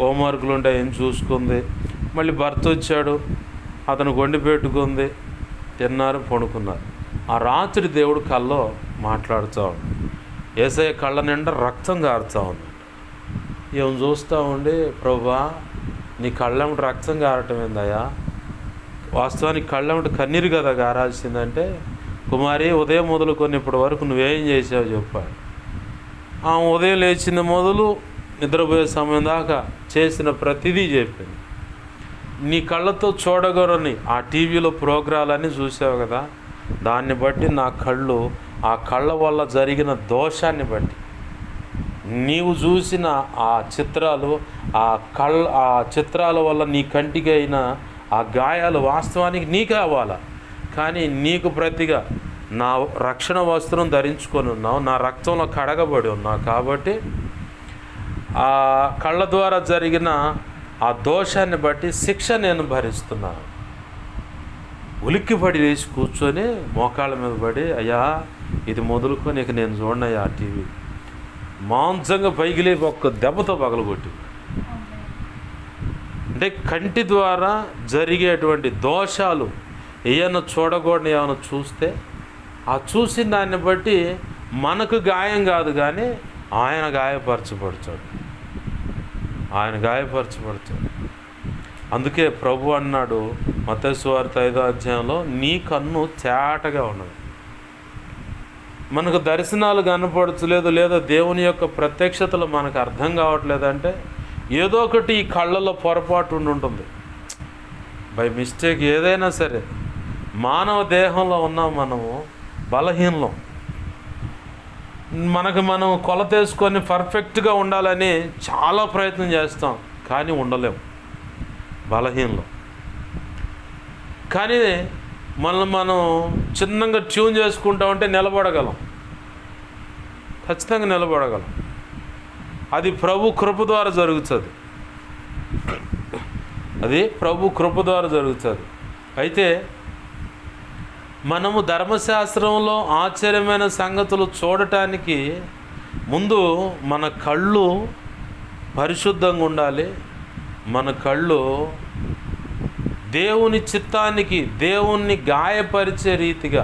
హోంవర్క్లు ఉంటే ఏం చూసుకుంది. మళ్ళీ భర్త వచ్చాడు, అతను వండి పెట్టుకుంది, తిన్నారు, పడుకున్నారు. ఆ రాత్రి దేవుడు కల్లో మాట్లాడుతూ ఉంది. యేసయ్య కళ్ళ నిండా రక్తం కారుతూ ఉంది. ఏం చూస్తూ ఉండి, ప్రభువా నీ కళ్ళెంట రక్తం కారటం ఏందయ్యా, వాస్తవానికి కళ్ళెంట కన్నీరు కదా కారాల్సిందంటే, కుమారి ఉదయం మొదలుకొని ఇప్పటి వరకు నువ్వేం చేసావు చెప్పాడు. ఉదయం లేచింది మొదలు నిద్రపోయే సమయం దాకా చేసిన ప్రతిదీ చెప్పింది. నీ కళ్ళతో చూడగలని ఆ టీవీలో ప్రోగ్రాలన్నీ చూసావు కదా, దాన్ని బట్టి నా కళ్ళు, ఆ కళ్ళ వల్ల జరిగిన దోషాన్ని బట్టి, నీవు చూసిన ఆ చిత్రాలు, ఆ చిత్రాల వల్ల నీ కంటికి అయిన ఆ గాయాలు వాస్తవానికి నీకే అవ్వాలా, కానీ నీకు ప్రతిగా నా రక్షణ వస్త్రం ధరించుకొని ఉన్నావు, నా రక్తంలో కడగబడి ఉన్నావు. కాబట్టి ఆ కళ్ళ ద్వారా జరిగిన ఆ దోషాన్ని బట్టి శిక్ష నేను భరిస్తున్నాను. ఉలిక్కిపడి లేచి కూర్చొని మోకాళ్ళ మీద పడి, అయ్యా ఇది మొదలుకొని ఇక నేను చూడనయ్యా ఆ టీవీ, మాంసంగా పైకి లేపి ఒక్క దెబ్బతో పగలగొట్టి. అంటే కంటి ద్వారా జరిగేటువంటి దోషాలు ఏమన్నా చూడకూడని ఏమైనా చూస్తే, ఆ చూసిన దాన్ని బట్టి మనకు గాయం కాదు కానీ ఆయన గాయపరచబడతాడు. అందుకే ప్రభు అన్నాడు మత్తయి సువార్త 5వ అధ్యాయంలో, నీ కన్ను తేటగా ఉన్నది. మనకు దర్శనాలు కనపడలేదు, లేదా దేవుని యొక్క ప్రత్యక్షతలు మనకు అర్థం కావట్లేదంటే ఏదో ఒకటి ఈ కళ్ళలో పొరపాటు ఉంటుంది. బై మిస్టేక్ ఏదైనా సరే, మానవ దేహంలో ఉన్నాం, మనము బలహీనం. మనం కొలతేసుకొని పర్ఫెక్ట్గా ఉండాలని చాలా ప్రయత్నం చేస్తాం, కానీ ఉండలేము, బలహీనం. కానీ మనం చిన్నగా ట్యూన్ చేసుకుంటా ఉంటే నిలబడగలం, ఖచ్చితంగా నిలబడగలం. అది ప్రభు కృప ద్వారా జరుగుతుంది, అయితే మనము ధర్మశాస్త్రంలో ఆశ్చర్యమైన సంగతులు చూడటానికి ముందు మన కళ్ళు పరిశుద్ధంగా ఉండాలి. మన కళ్ళు దేవుని చిత్తానికి, దేవుణ్ణి గాయపరిచే రీతిగా,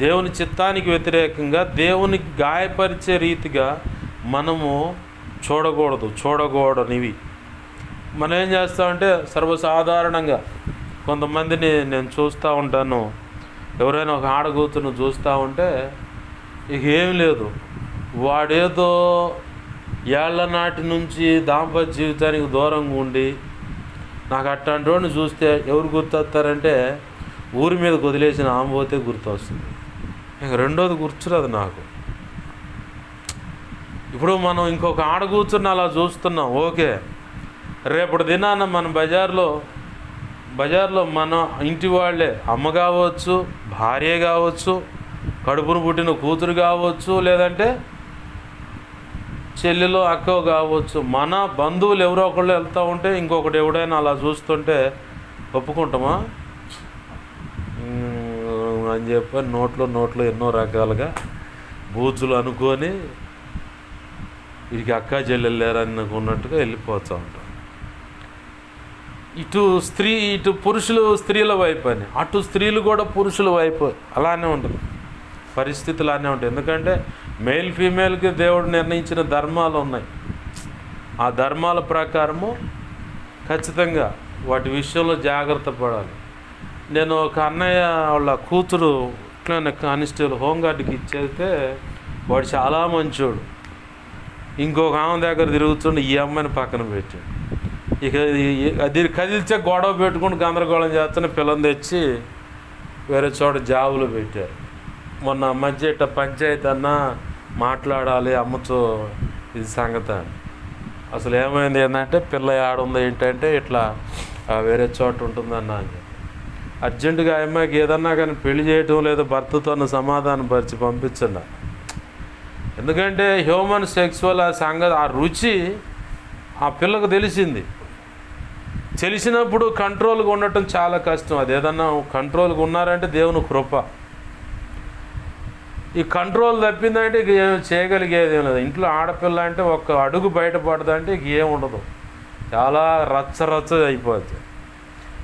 దేవుని చిత్తానికి వ్యతిరేకంగా దేవునికి గాయపరిచే రీతిగా మనము చూడకూడనివి. మనం ఏం చేస్తామంటే సర్వసాధారణంగా కొంతమందిని నేను చూస్తూ ఉంటాను, ఎవరైనా ఒక ఆడగూతును చూస్తూ ఉంటే ఇక ఏం లేదు, వాడేదో ఏళ్ల నాటి నుంచి దాంపత్య జీవితానికి దూరంగా ఉండి, నాకు అట్లాంటి వాడిని చూస్తే ఎవరు గుర్తొస్తారంటే ఊరి మీద వదిలేసిన ఆంబోతే గుర్తొస్తుంది. ఇక రెండోది గుర్తురాదు నాకు. ఇప్పుడు మనం ఇంకొక ఆడ కూర్చుని అలా చూస్తున్నాం, ఓకే, రేపటి దినాన మన బజార్లో మన ఇంటి వాళ్ళే, అమ్మ కావచ్చు, భార్య కావచ్చు, కడుపును పుట్టిన కూతురు కావచ్చు, లేదంటే చెల్లెలో అక్కో కావచ్చు. మన బంధువులు ఎవరో ఒకళ్ళు వెళ్తూ ఉంటే ఇంకొకటి ఎవడైనా అలా చూస్తుంటే ఒప్పుకుంటామా అని చెప్పి నోట్లో ఎన్నో రకాలుగా బూజులు అనుకొని వీరికి అక్క చెల్లెలు లేరనుకున్నట్టుగా వెళ్ళిపోతూ ఉంటాం. ఇటు పురుషులు స్త్రీల వైపు అని, అటు స్త్రీలు కూడా పురుషుల వైపు అలానే ఉంటుంది. పరిస్థితులు అలానే ఉంటాయి. ఎందుకంటే మేల్ ఫీమేల్కి దేవుడు నిర్ణయించిన ధర్మాలు ఉన్నాయి. ఆ ధర్మాల ప్రకారము ఖచ్చితంగా వాటి విషయంలో జాగ్రత్త పడాలి. నేను ఒక అన్నయ్య వాళ్ళ కూతురు ఇట్లా కానిస్టేబుల్ హోంగార్డ్కి ఇచ్చేస్తే వాడు చాలా మంచోడు. ఇంకొక ఆమె దగ్గర తిరుగుతుండే ఈ అమ్మాయిని పక్కన పెట్టాడు. ఇక అది కదిలిచే గొడవ పెట్టుకుని గందరగోళం చేస్తున్న పిల్లని తెచ్చి వేరే చోట జాబులో పెట్టారు. మొన్న మధ్య ఇట్లా పంచాయతీ అన్నా మాట్లాడాలి అమ్మతో, ఇది సంగతి. అసలు ఏమైంది ఏంటంటే పిల్ల ఆడుంది ఏంటంటే ఇట్లా వేరే చోట ఉంటుందన్నా అని అర్జెంటుగా ఆ అమ్మాయికి ఏదన్నా కానీ పెళ్లి చేయటం లేదా భర్తతో సమాధానం పరిచి పంపించండి. ఎందుకంటే హ్యూమన్ సెక్సువల్ ఆ సంగతి, ఆ రుచి ఆ పిల్లకు తెలిసినప్పుడు కంట్రోల్గా ఉండటం చాలా కష్టం. అది ఏదన్నా కంట్రోల్గా ఉన్నారంటే దేవుని కృప. ఈ కంట్రోల్ తప్పిందంటే ఇక ఏం చేయగలిగేది ఏం లేదు. ఇంట్లో ఆడపిల్ల అంటే ఒక్క అడుగు బయటపడదంటే ఇక ఏం ఉండదు, చాలా రచ్చ అయిపోద్ది.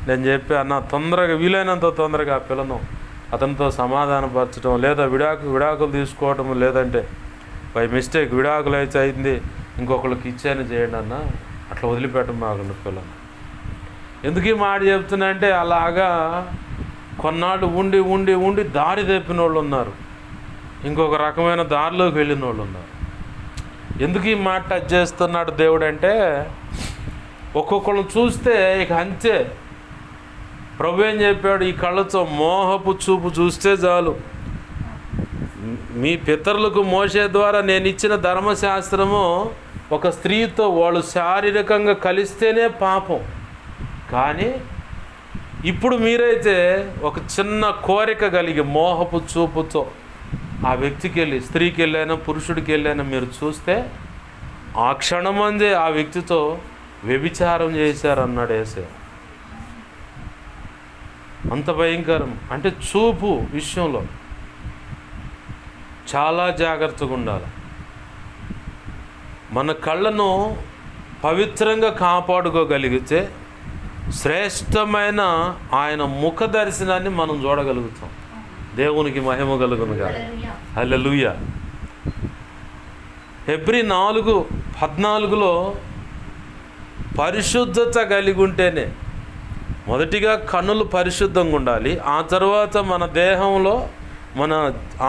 నేను చెప్పి అన్న తొందరగా వీలైనంత తొందరగా ఆ పిల్లను అతనితో సమాధానపరచడం, లేదా విడాకులు తీసుకోవటం, లేదంటే బై మిస్టేక్ విడాకులు అయితే అయింది ఇంకొకళ్ళకి ఇచ్చాను చేయండి అన్న, అట్లా వదిలిపెట్టమాకండి పిల్లను. ఎందుకు ఈ మాట చెప్తున్నా అంటే అలాగా కొన్నాళ్ళు ఉండి దారి తప్పిన వాళ్ళు ఉన్నారు, ఇంకొక రకమైన దారిలోకి వెళ్ళిన వాళ్ళు ఉన్నారు. ఎందుకు ఈ మాట టచ్ చేస్తున్నాడు దేవుడు అంటే, ఒక్కొక్కళ్ళని చూస్తే ఇక అంతే. ప్రభు ఏం చెప్పాడు, ఈ కళ్ళతో మోహపు చూపు చూస్తే చాలు. మీ పితరులకు మోసే ద్వారా నేను ఇచ్చిన ధర్మశాస్త్రము ఒక స్త్రీతో వాళ్ళు శారీరకంగా కలిస్తేనే పాపం. కానీ ఇప్పుడు మీరైతే ఒక చిన్న కోరిక కలిగి మోహపు చూపుతో ఆ వ్యక్తికి వెళ్ళి, స్త్రీకి వెళ్ళైనా పురుషుడికి వెళ్ళైనా మీరు చూస్తే ఆ క్షణమందే ఆ వ్యక్తితో వ్యభిచారం చేశారన్నాడు యేసయ్య. అంత భయంకరం. అంటే చూపు విషయంలో చాలా జాగ్రత్తగా ఉండాలి. మన కళ్ళను పవిత్రంగా కాపాడుకోగలిగితే శ్రేష్టమైన ఆయన ముఖ దర్శనాన్ని మనం చూడగలుగుతాం. దేవునికి మహిమ కలుగునుగా. హల్లెలూయా. హెబ్రీ 4:14 పరిశుద్ధత కలిగి ఉంటేనే, మొదటిగా కన్నులు పరిశుద్ధంగా ఉండాలి, ఆ తర్వాత మన దేహంలో మన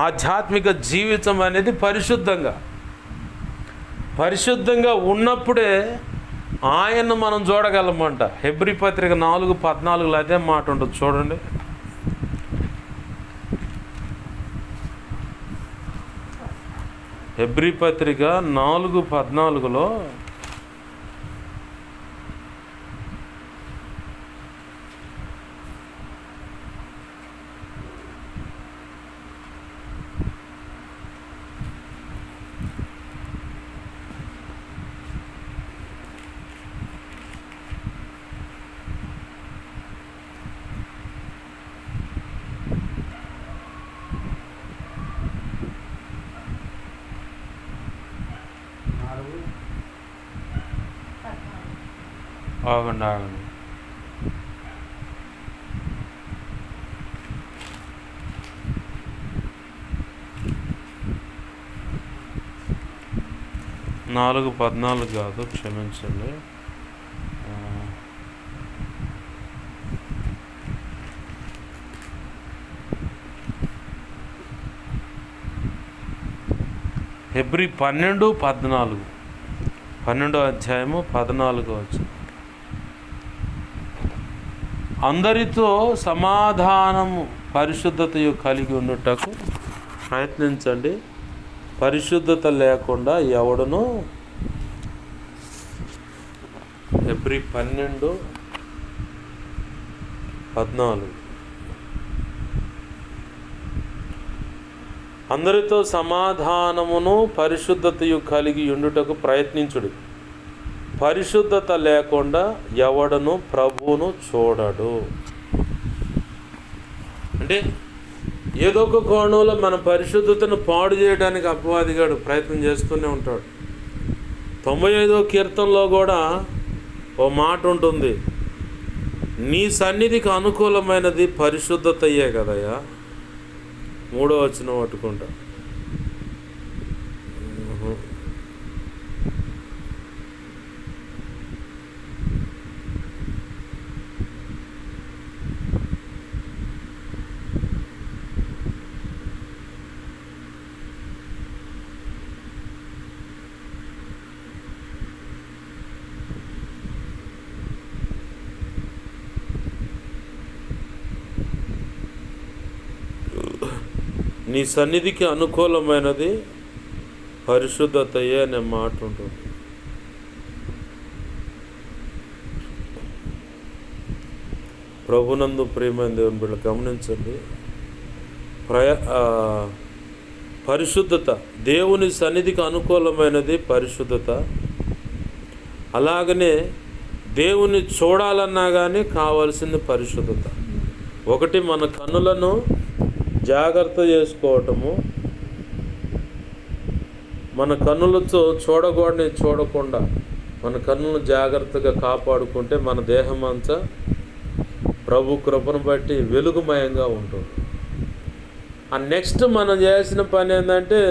ఆధ్యాత్మిక జీవితం అనేది పరిశుద్ధంగా ఉన్నప్పుడే ఆయన్ను మనం చూడగలమంట. హెబ్రీ పత్రిక 4:14 అదే మాట ఉంటుంది చూడండి. హెబ్రీ పత్రిక 4:14 ఆగండి 4:14 కాదు, క్షమించండి. హెబ్రీ 12:14, 12వ అధ్యాయము 14వ వచనం. అందరితో సమాధానము పరిశుద్ధతయు కలిగి ఉండుటకు ప్రయత్నించండి, పరిశుద్ధత లేకుండా ఎవడను. హెబ్రీ 12:14 అందరితో సమాధానమును పరిశుద్ధతయు కలిగి ఉండుటకు ప్రయత్నించుడి. పరిశుద్ధత లేకుండా ఎవడను ప్రభువును చూడడు. అంటే ఏదో ఒక కోణంలో మన పరిశుద్ధతను పాడు చేయడానికి అపవాదిగాడు ప్రయత్నం చేస్తూనే ఉంటాడు. 95వ కీర్తనలో కూడా ఓ మాట ఉంటుంది, నీ సన్నిధికి అనుకూలమైనది పరిశుద్ధతయే కదయ్యా. 3వ వచనం పట్టుకుంటా. నీ సన్నిధికి అనుకూలమైనది పరిశుద్ధతయే అనే మాట ఉంటుంది. ప్రభునందు ప్రియమైన దేవుని బిడ్డలు గమనించండి. పరిశుద్ధత, దేవుని సన్నిధికి అనుకూలమైనది పరిశుద్ధత. అలాగనే దేవుని చూడాలన్నా కానీ కావాల్సింది పరిశుద్ధత. ఒకటి, మన కన్నులను జాగ్రత్త చేసుకోవటము, మన కన్నులతో చూడకుండా మన కన్నులను జాగ్రత్తగా కాపాడుకుంటే మన దేహం అంతా ప్రభు కృపను బట్టి వెలుగుమయంగా ఉంటుంది. నెక్స్ట్ మనం చేసిన పని ఏంటంటే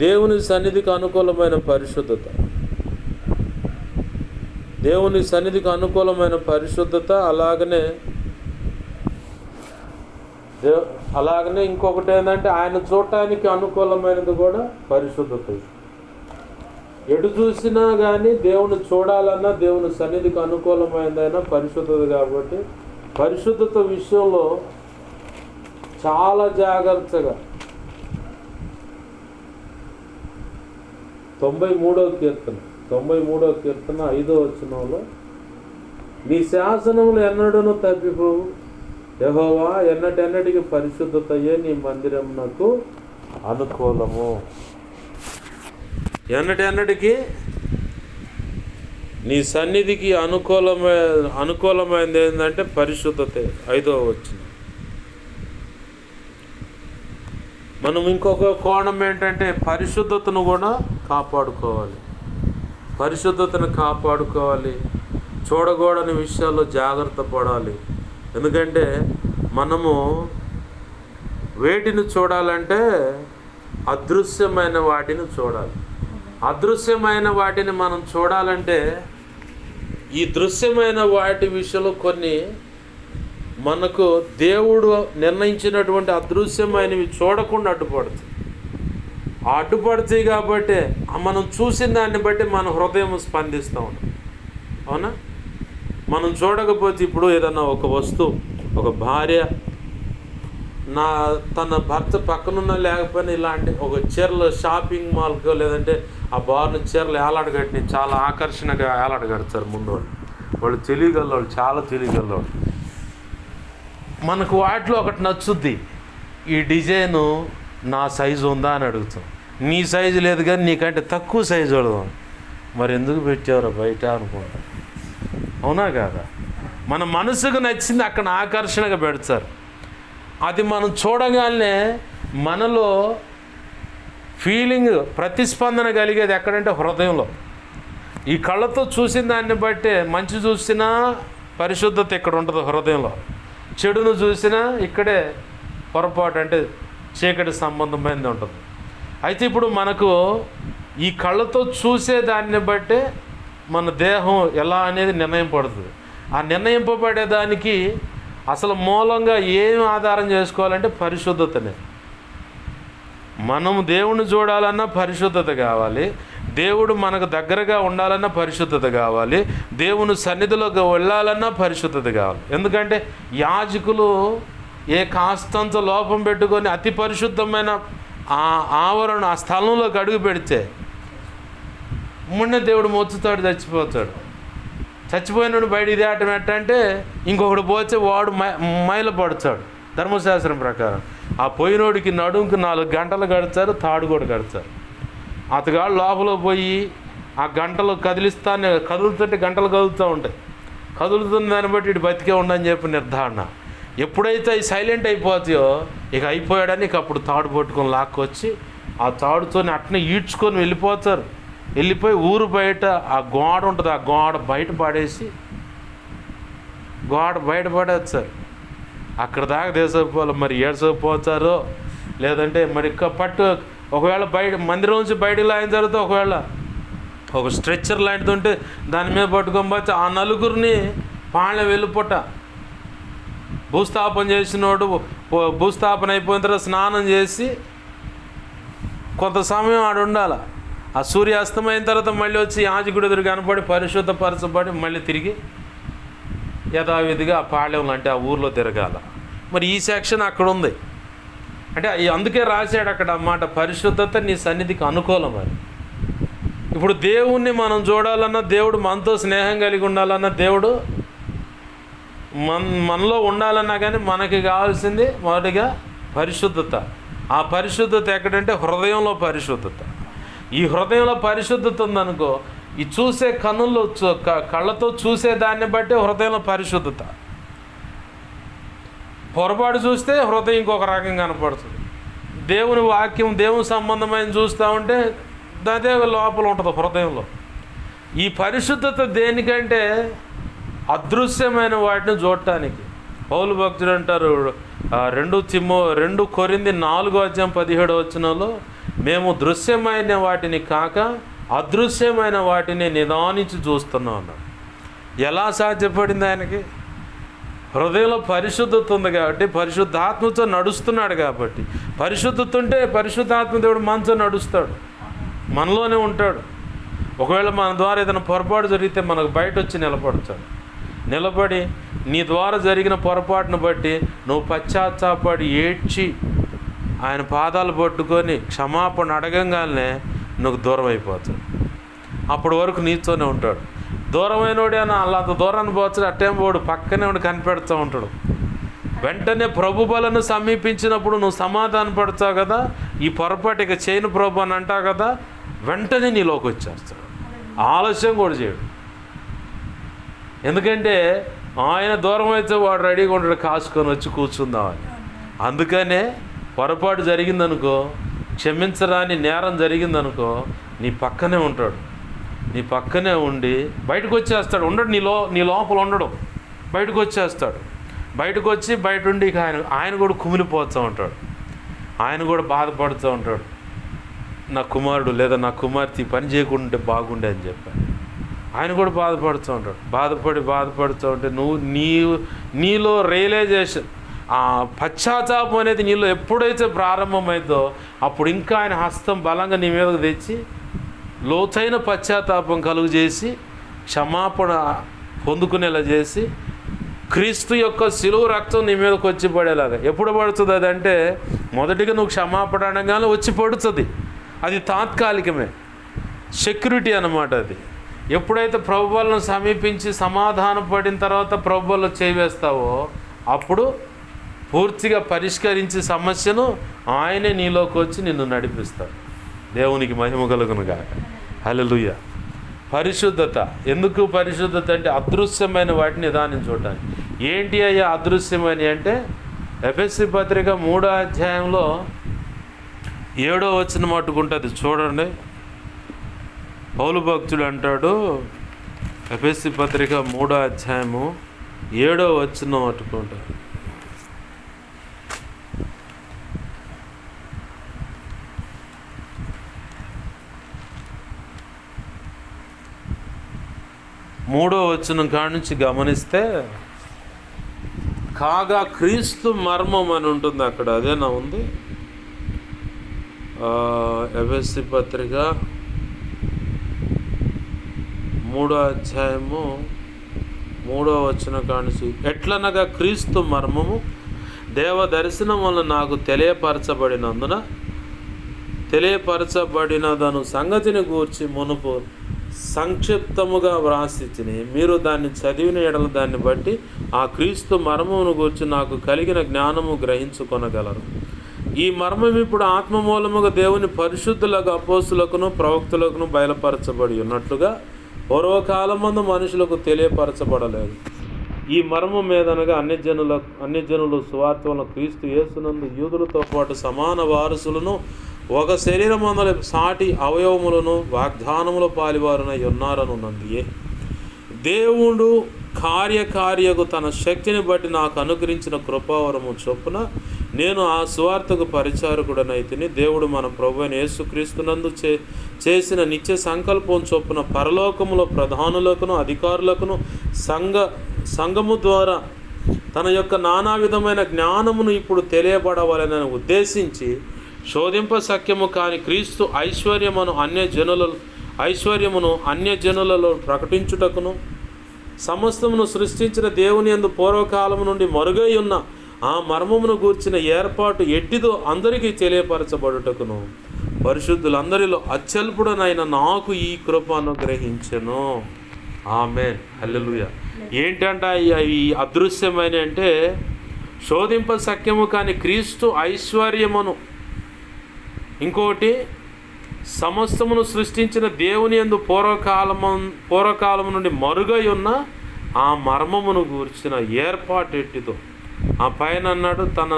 దేవుని సన్నిధికి అనుకూలమైన పరిశుద్ధత. దేవుని సన్నిధికి అనుకూలమైన పరిశుద్ధత, అలాగనే ఇంకొకటి ఏంటంటే ఆయన చూడటానికి అనుకూలమైనది కూడా పరిశుద్ధత. ఎటు చూసినా కానీ దేవుని చూడాలన్నా దేవుని సన్నిధికి అనుకూలమైనదైనా పరిశుద్ధత. కాబట్టి పరిశుద్ధత విషయంలో చాలా జాగ్రత్తగా 93వ కీర్తన 5వ వచనంలో, నీ శాసనములు ఎన్నడూను తప్పిపోవు యెహోవా, ఎన్నటెన్నటికి పరిశుద్ధతయే నీ మందిరమునకు అనుకూలము. ఎన్నటెన్నటికి నీ సన్నిధికి అనుకూలమైనది ఏంటంటే పరిశుద్ధతే. 5వ వచనం. మనం ఇంకొక కోణం ఏంటంటే పరిశుద్ధతను కూడా కాపాడుకోవాలి. చూడకూడని విషయాల్లో జాగ్రత్త పడాలి. ఎందుకంటే మనము వేటిని చూడాలంటే అదృశ్యమైన వాటిని చూడాలి. అదృశ్యమైన వాటిని మనం చూడాలంటే ఈ దృశ్యమైన వాటి విషయంలో కొన్ని మనకు దేవుడు నిర్ణయించినటువంటి అదృశ్యమైనవి చూడకుండా అడ్డుపడుతాయి. కాబట్టి మనం చూసిన దాన్ని బట్టి మన హృదయం స్పందిస్తూ ఉంటుంది. అవునా? మనం చూడకపోతే ఇప్పుడు ఏదన్నా ఒక వస్తువు, ఒక భార్య తన భర్త పక్కనున్న లేకపోయినా ఇలాంటి ఒక చీరలు షాపింగ్ మాల్కో లేదంటే ఆ బార్ను చీరలు ఏలాడగట్టి చాలా ఆకర్షణగా ఏలాడగడతారు ముందు వాళ్ళు తెలియగలవాళ్ళు, చాలా తెలియగలవాళ్ళు. మనకు వాటిలో ఒకటి నచ్చుద్ది, ఈ డిజైను నా సైజు ఉందా అని అడుగుతాం. నీ సైజు లేదు కానీ నీకంటే తక్కువ సైజు అడుగుదాం. మరి ఎందుకు పెట్టారు బయట అనుకుంటా. అవునా కాదా? మన మనసుకు నచ్చింది అక్కడ ఆకర్షణగా పెడతారు. అది మనం చూడగానే మనలో ఫీలింగ్, ప్రతిస్పందన కలిగేది ఎక్కడంటే హృదయంలో. ఈ కళ్ళతో చూసిన దాన్ని బట్టే మంచి చూసినా పరిశుద్ధత ఇక్కడ ఉంటుంది హృదయంలో, చెడును చూసినా ఇక్కడే పొరపాటు అంటే చీకటి సంబంధమైనది ఉంటుంది. అయితే ఇప్పుడు మనకు ఈ కళ్ళతో చూసే దాన్ని బట్టే మన దేహం ఎలా అనేది నిర్ణయింపబడుతుంది. ఆ నిర్ణయింపబడేదానికి అసలు మూలంగా ఏం ఆధారం చేసుకోవాలంటే పరిశుద్ధతనే. మనం దేవుణ్ణి చూడాలన్నా పరిశుద్ధత కావాలి, దేవుడు మనకు దగ్గరగా ఉండాలన్నా పరిశుద్ధత కావాలి, దేవుని సన్నిధిలోకి వెళ్ళాలన్నా పరిశుద్ధత కావాలి. ఎందుకంటే యాజకులు కాస్తంత లోపం పెట్టుకొని అతి పరిశుద్ధమైన ఆవరణ ఆ స్థలంలోకి అడుగు పెడితే దేవుడు మొచ్చుతాడు, చచ్చిపోయినాడు బయట ఇదేయటం ఎట్టంటే ఇంకొకడు పోతే వాడు మైల పడతాడు ధర్మశాస్త్రం ప్రకారం. ఆ పోయినోడికి నడుముకి 4 గంటలు కడతారు, తాడు కూడా కడతారు. అతగాడు లోపల పోయి ఆ గంటలు కదులుతుంటే గంటలు కదులుతూ ఉంటాయి. కదులుతున్న దాన్ని బట్టి ఇటు బతికే ఉండని చెప్పి నిర్ధారణ. ఎప్పుడైతే అవి సైలెంట్ అయిపోతాయో ఇక అయిపోయాడని ఇక అప్పుడు తాడు పట్టుకొని లాక్కొచ్చి ఆ తాడుతో అట్నే ఈడ్చుకొని వెళ్ళిపోతారు. వెళ్ళిపోయి ఊరు బయట ఆ గోడ ఉంటుంది, ఆ గోడ బయట పడేస్తారు. అక్కడ దాకా దేశపోవాలి. మరి ఏడ్చకపోతారో లేదంటే మరి ఒకవేళ బయట మందిరం నుంచి బయటకు లాగిన తర్వాత ఒకవేళ ఒక స్ట్రెచ్చర్ లాంటిది ఉంటే దాని మీద పట్టుకొని పోతే ఆ నలుగురిని పాళ్ళ వెళ్ళిపోట భూస్థాపన చేసినోడు భూస్థాపన అయిపోయిన తర్వాత స్నానం చేసి కొంత సమయం ఆడు ఉండాలి. ఆ సూర్యాస్తమైన తర్వాత మళ్ళీ వచ్చి యాజకుడి ఎదురు కనపడి పరిశుద్ధపరచబడి మళ్ళీ తిరిగి యథావిధిగా ఆ పాళ్యంలో అంటే ఆ ఊర్లో తిరగాల. మరి ఈ సెక్షన్ అక్కడ ఉంది. అంటే అందుకే రాశాడు అక్కడ అన్నమాట, పరిశుద్ధత నీ సన్నిధికి అనుకూలం అని. ఇప్పుడు దేవుణ్ణి మనం చూడాలన్నా, దేవుడు మనతో స్నేహం కలిగి ఉండాలన్నా, దేవుడు మనలో ఉండాలన్నా కానీ మనకి కావాల్సింది మొదటిగా పరిశుద్ధత. ఆ పరిశుద్ధత ఎక్కడంటే హృదయంలో పరిశుద్ధత. ఈ హృదయంలో పరిశుద్ధత ఉందనుకో, ఈ చూసే కన్నుల్లో కళ్ళతో చూసే దాన్ని బట్టి హృదయంలో పరిశుద్ధత. పొరపాటు చూస్తే హృదయం ఇంకొక రకంగా కనపడుతుంది. దేవుని వాక్యం, దేవుని సంబంధమైన చూస్తూ ఉంటే అదే లోపల ఉంటుంది హృదయంలో. ఈ పరిశుద్ధత దేనికంటే అదృశ్యమైన వాటిని చూడటానికి. పౌలు భక్తుడు అంటారు 2 కొరింథీ 4:17 మేము దృశ్యమైన వాటిని కాక అదృశ్యమైన వాటిని నిదానించి చూస్తున్నాం అన్నాడు. ఎలా సాధ్యపడింది ఆయనకి? హృదయంలో పరిశుద్ధత ఉంది కాబట్టి, పరిశుద్ధాత్మతో నడుస్తున్నాడు కాబట్టి. పరిశుద్ధత ఉంటే పరిశుద్ధాత్మ దేవుడు మనతో నడుస్తాడు, మనలోనే ఉంటాడు. ఒకవేళ మన ద్వారా ఏదైనా పొరపాటు జరిగితే మనకు బయట వచ్చి నిలబడి నీ ద్వారా జరిగిన పొరపాటును బట్టి నువ్వు పశ్చాత్తాపడి ఏడ్చి ఆయన పాదాలు పట్టుకొని క్షమాపణ అడగంగానే నువ్వు దూరం అయిపోతాడు. అప్పటి వరకు నీతోనే ఉంటాడు. దూరమైనోడే అని అంత దూరాన్ని పోతాడు, అట్టేం పోడు, పక్కనే ఉండి కనిపెడుతూ ఉంటాడు. వెంటనే ప్రభు బలను సమీపించినప్పుడు నువ్వు సమాధాన పడతావు కదా, ఈ పొరపాటు ఇక చేయను ప్రభు అని అంటావు కదా, వెంటనే నీలోకి వచ్చేస్తాడు. ఆలస్యం కూడా చేయడు. ఎందుకంటే ఆయన దూరం అయితే వాడు రెడీగా ఉంటాడు కాసుకొని వచ్చి కూర్చుందామని. అందుకనే పొరపాటు జరిగిందనుకో, క్షమించరాని నేరం జరిగిందనుకో, నీ పక్కనే ఉంటాడు. నీ పక్కనే ఉండి బయటకు వచ్చేస్తాడు. ఉండడు, నీ లోపల ఉండడు, బయటకు వచ్చేస్తాడు. బయటకు వచ్చి బయట ఉండి ఇక ఆయన కూడా కుమిలిపోతూ ఉంటాడు. ఆయన కూడా బాధపడుతూ ఉంటాడు. నా కుమారుడు లేదా నా కుమార్తె పని చేయకుంటే బాగుండే అని చెప్పాను. ఆయన కూడా బాధపడుతూ ఉంటాడు. బాధపడుతూ ఉంటే నీలో రియలైజేషన్, ఆ పశ్చాత్తాపం అనేది నీలో ఎప్పుడైతే ప్రారంభమైందో అప్పుడు ఇంకా ఆయన హస్తం బలంగా నీ మీదకు తెచ్చి లోతైన పశ్చాత్తాపం కలుగు చేసి క్షమాపణ పొందుకునేలా చేసి క్రీస్తు యొక్క శిలువ రక్తం నీ మీదకి వచ్చి పడేలాగా. ఎప్పుడు పడుతుంది అదంటే మొదటిగా నువ్వు క్షమాపణ అనగానే వచ్చి పడుతుంది. అది తాత్కాలికమే, సెక్యూరిటీ అన్నమాట. అది ఎప్పుడైతే ప్రభువులను సమీపించి సమాధానం పడిన తర్వాత ప్రభువులో చేవేస్తావో అప్పుడు పూర్తిగా పరిష్కరించి సమస్యను ఆయనే నీలోకి వచ్చి నిన్ను నడిపిస్తాడు. దేవునికి మహిమ కలుగును గాక. హల్లెలూయా. పరిశుద్ధత. ఎందుకు పరిశుద్ధత అంటే అదృశ్యమైన వాటిని నిదానం చూడటానికి. ఏంటి అయ్యా అదృశ్యమని అంటే ఎఫెసీ పత్రిక 3వ అధ్యాయంలో 7వ వచనం మట్టుకుంటుంది చూడండి. పౌలు భక్తుడు అంటాడు, ఎఫెసీ పత్రిక 3వ అధ్యాయము 7వ వచనం మట్టుకుంటాడు. మూడో వచనం కాడ నుంచి గమనిస్తే కాగా క్రీస్తు మర్మం అని ఉంటుంది అక్కడ. అదేనా ఉంది? ఎఫెసీ పత్రిక 3వ అధ్యాయము 3వ వచనం కాడ నుంచి, ఎట్లనగా క్రీస్తు మర్మము దేవ దర్శనం వల్ల నాకు తెలియపరచబడినదను సంగతిని గూర్చి మునుపు సంక్షిప్తముగా వ్రాసి తిని మీరు దాన్ని చదివిన ఎడల దాన్ని బట్టి ఆ క్రీస్తు మర్మమును గూర్చి నాకు కలిగిన జ్ఞానము గ్రహించుకొనగలరు. ఈ మర్మం ఇప్పుడు ఆత్మ మూలముగా దేవుని పరిశుద్ధులకు, అపోస్తులకును, ప్రవక్తులకును బయలుపరచబడి ఉన్నట్లుగా పూర్వకాలమందు మనుషులకు తెలియపరచబడలేదు. ఈ మర్మం మీదనగా అన్యజనులు సువార్త వలన క్రీస్తు యేసునందు యూదులతో పాటు సమాన వారసులను, ఒక శరీరమందలి సాటి అవయవములను వాగ్దానముల పాలివారునై ఉన్నారనున్నదియే. దేవుడు కార్యకార్యకు తన శక్తిని బట్టి నాకు అనుగ్రహించిన కృపావరము చొప్పున నేను ఆ సువార్తకు పరిచారకుడనైతిని. దేవుడు మన ప్రభువైన యేసుక్రీస్తునందు చేసిన నిత్య సంకల్పం చొప్పున పరలోకములో ప్రధానులకును, అధికారులకును, సంఘము ద్వారా తన యొక్క నానా విధమైన జ్ఞానమును ఇప్పుడు తెలియబడవాలని ఉద్దేశించి శోధింప సఖ్యము కాని క్రీస్తు ఐశ్వర్యమును అన్యజనులలో ప్రకటించుటకును, సమస్తమును సృష్టించిన దేవుని యందు పూర్వకాలము నుండి మరుగై ఉన్న ఆ మర్మమును గూర్చిన ఏర్పాటు ఎట్టిదో అందరికీ తెలియపరచబడుటకును పరిశుద్ధులందరిలో అత్యల్పుడనైన నాకు ఈ కృప అనుగ్రహించెను. ఆమేన్, హల్లెలూయా. ఏంటంట ఈ అదృశ్యమైన అంటే శోధింప సఖ్యము కాని క్రీస్తు ఐశ్వర్యమును, ఇంకోటి సమస్తమును సృష్టించిన దేవుని యందు పూర్వకాలము నుండి మరుగై ఉన్న ఆ మర్మమును గూర్చిన ఏర్పాటు ఎట్టిదో. ఆ పైన అన్నాడు తన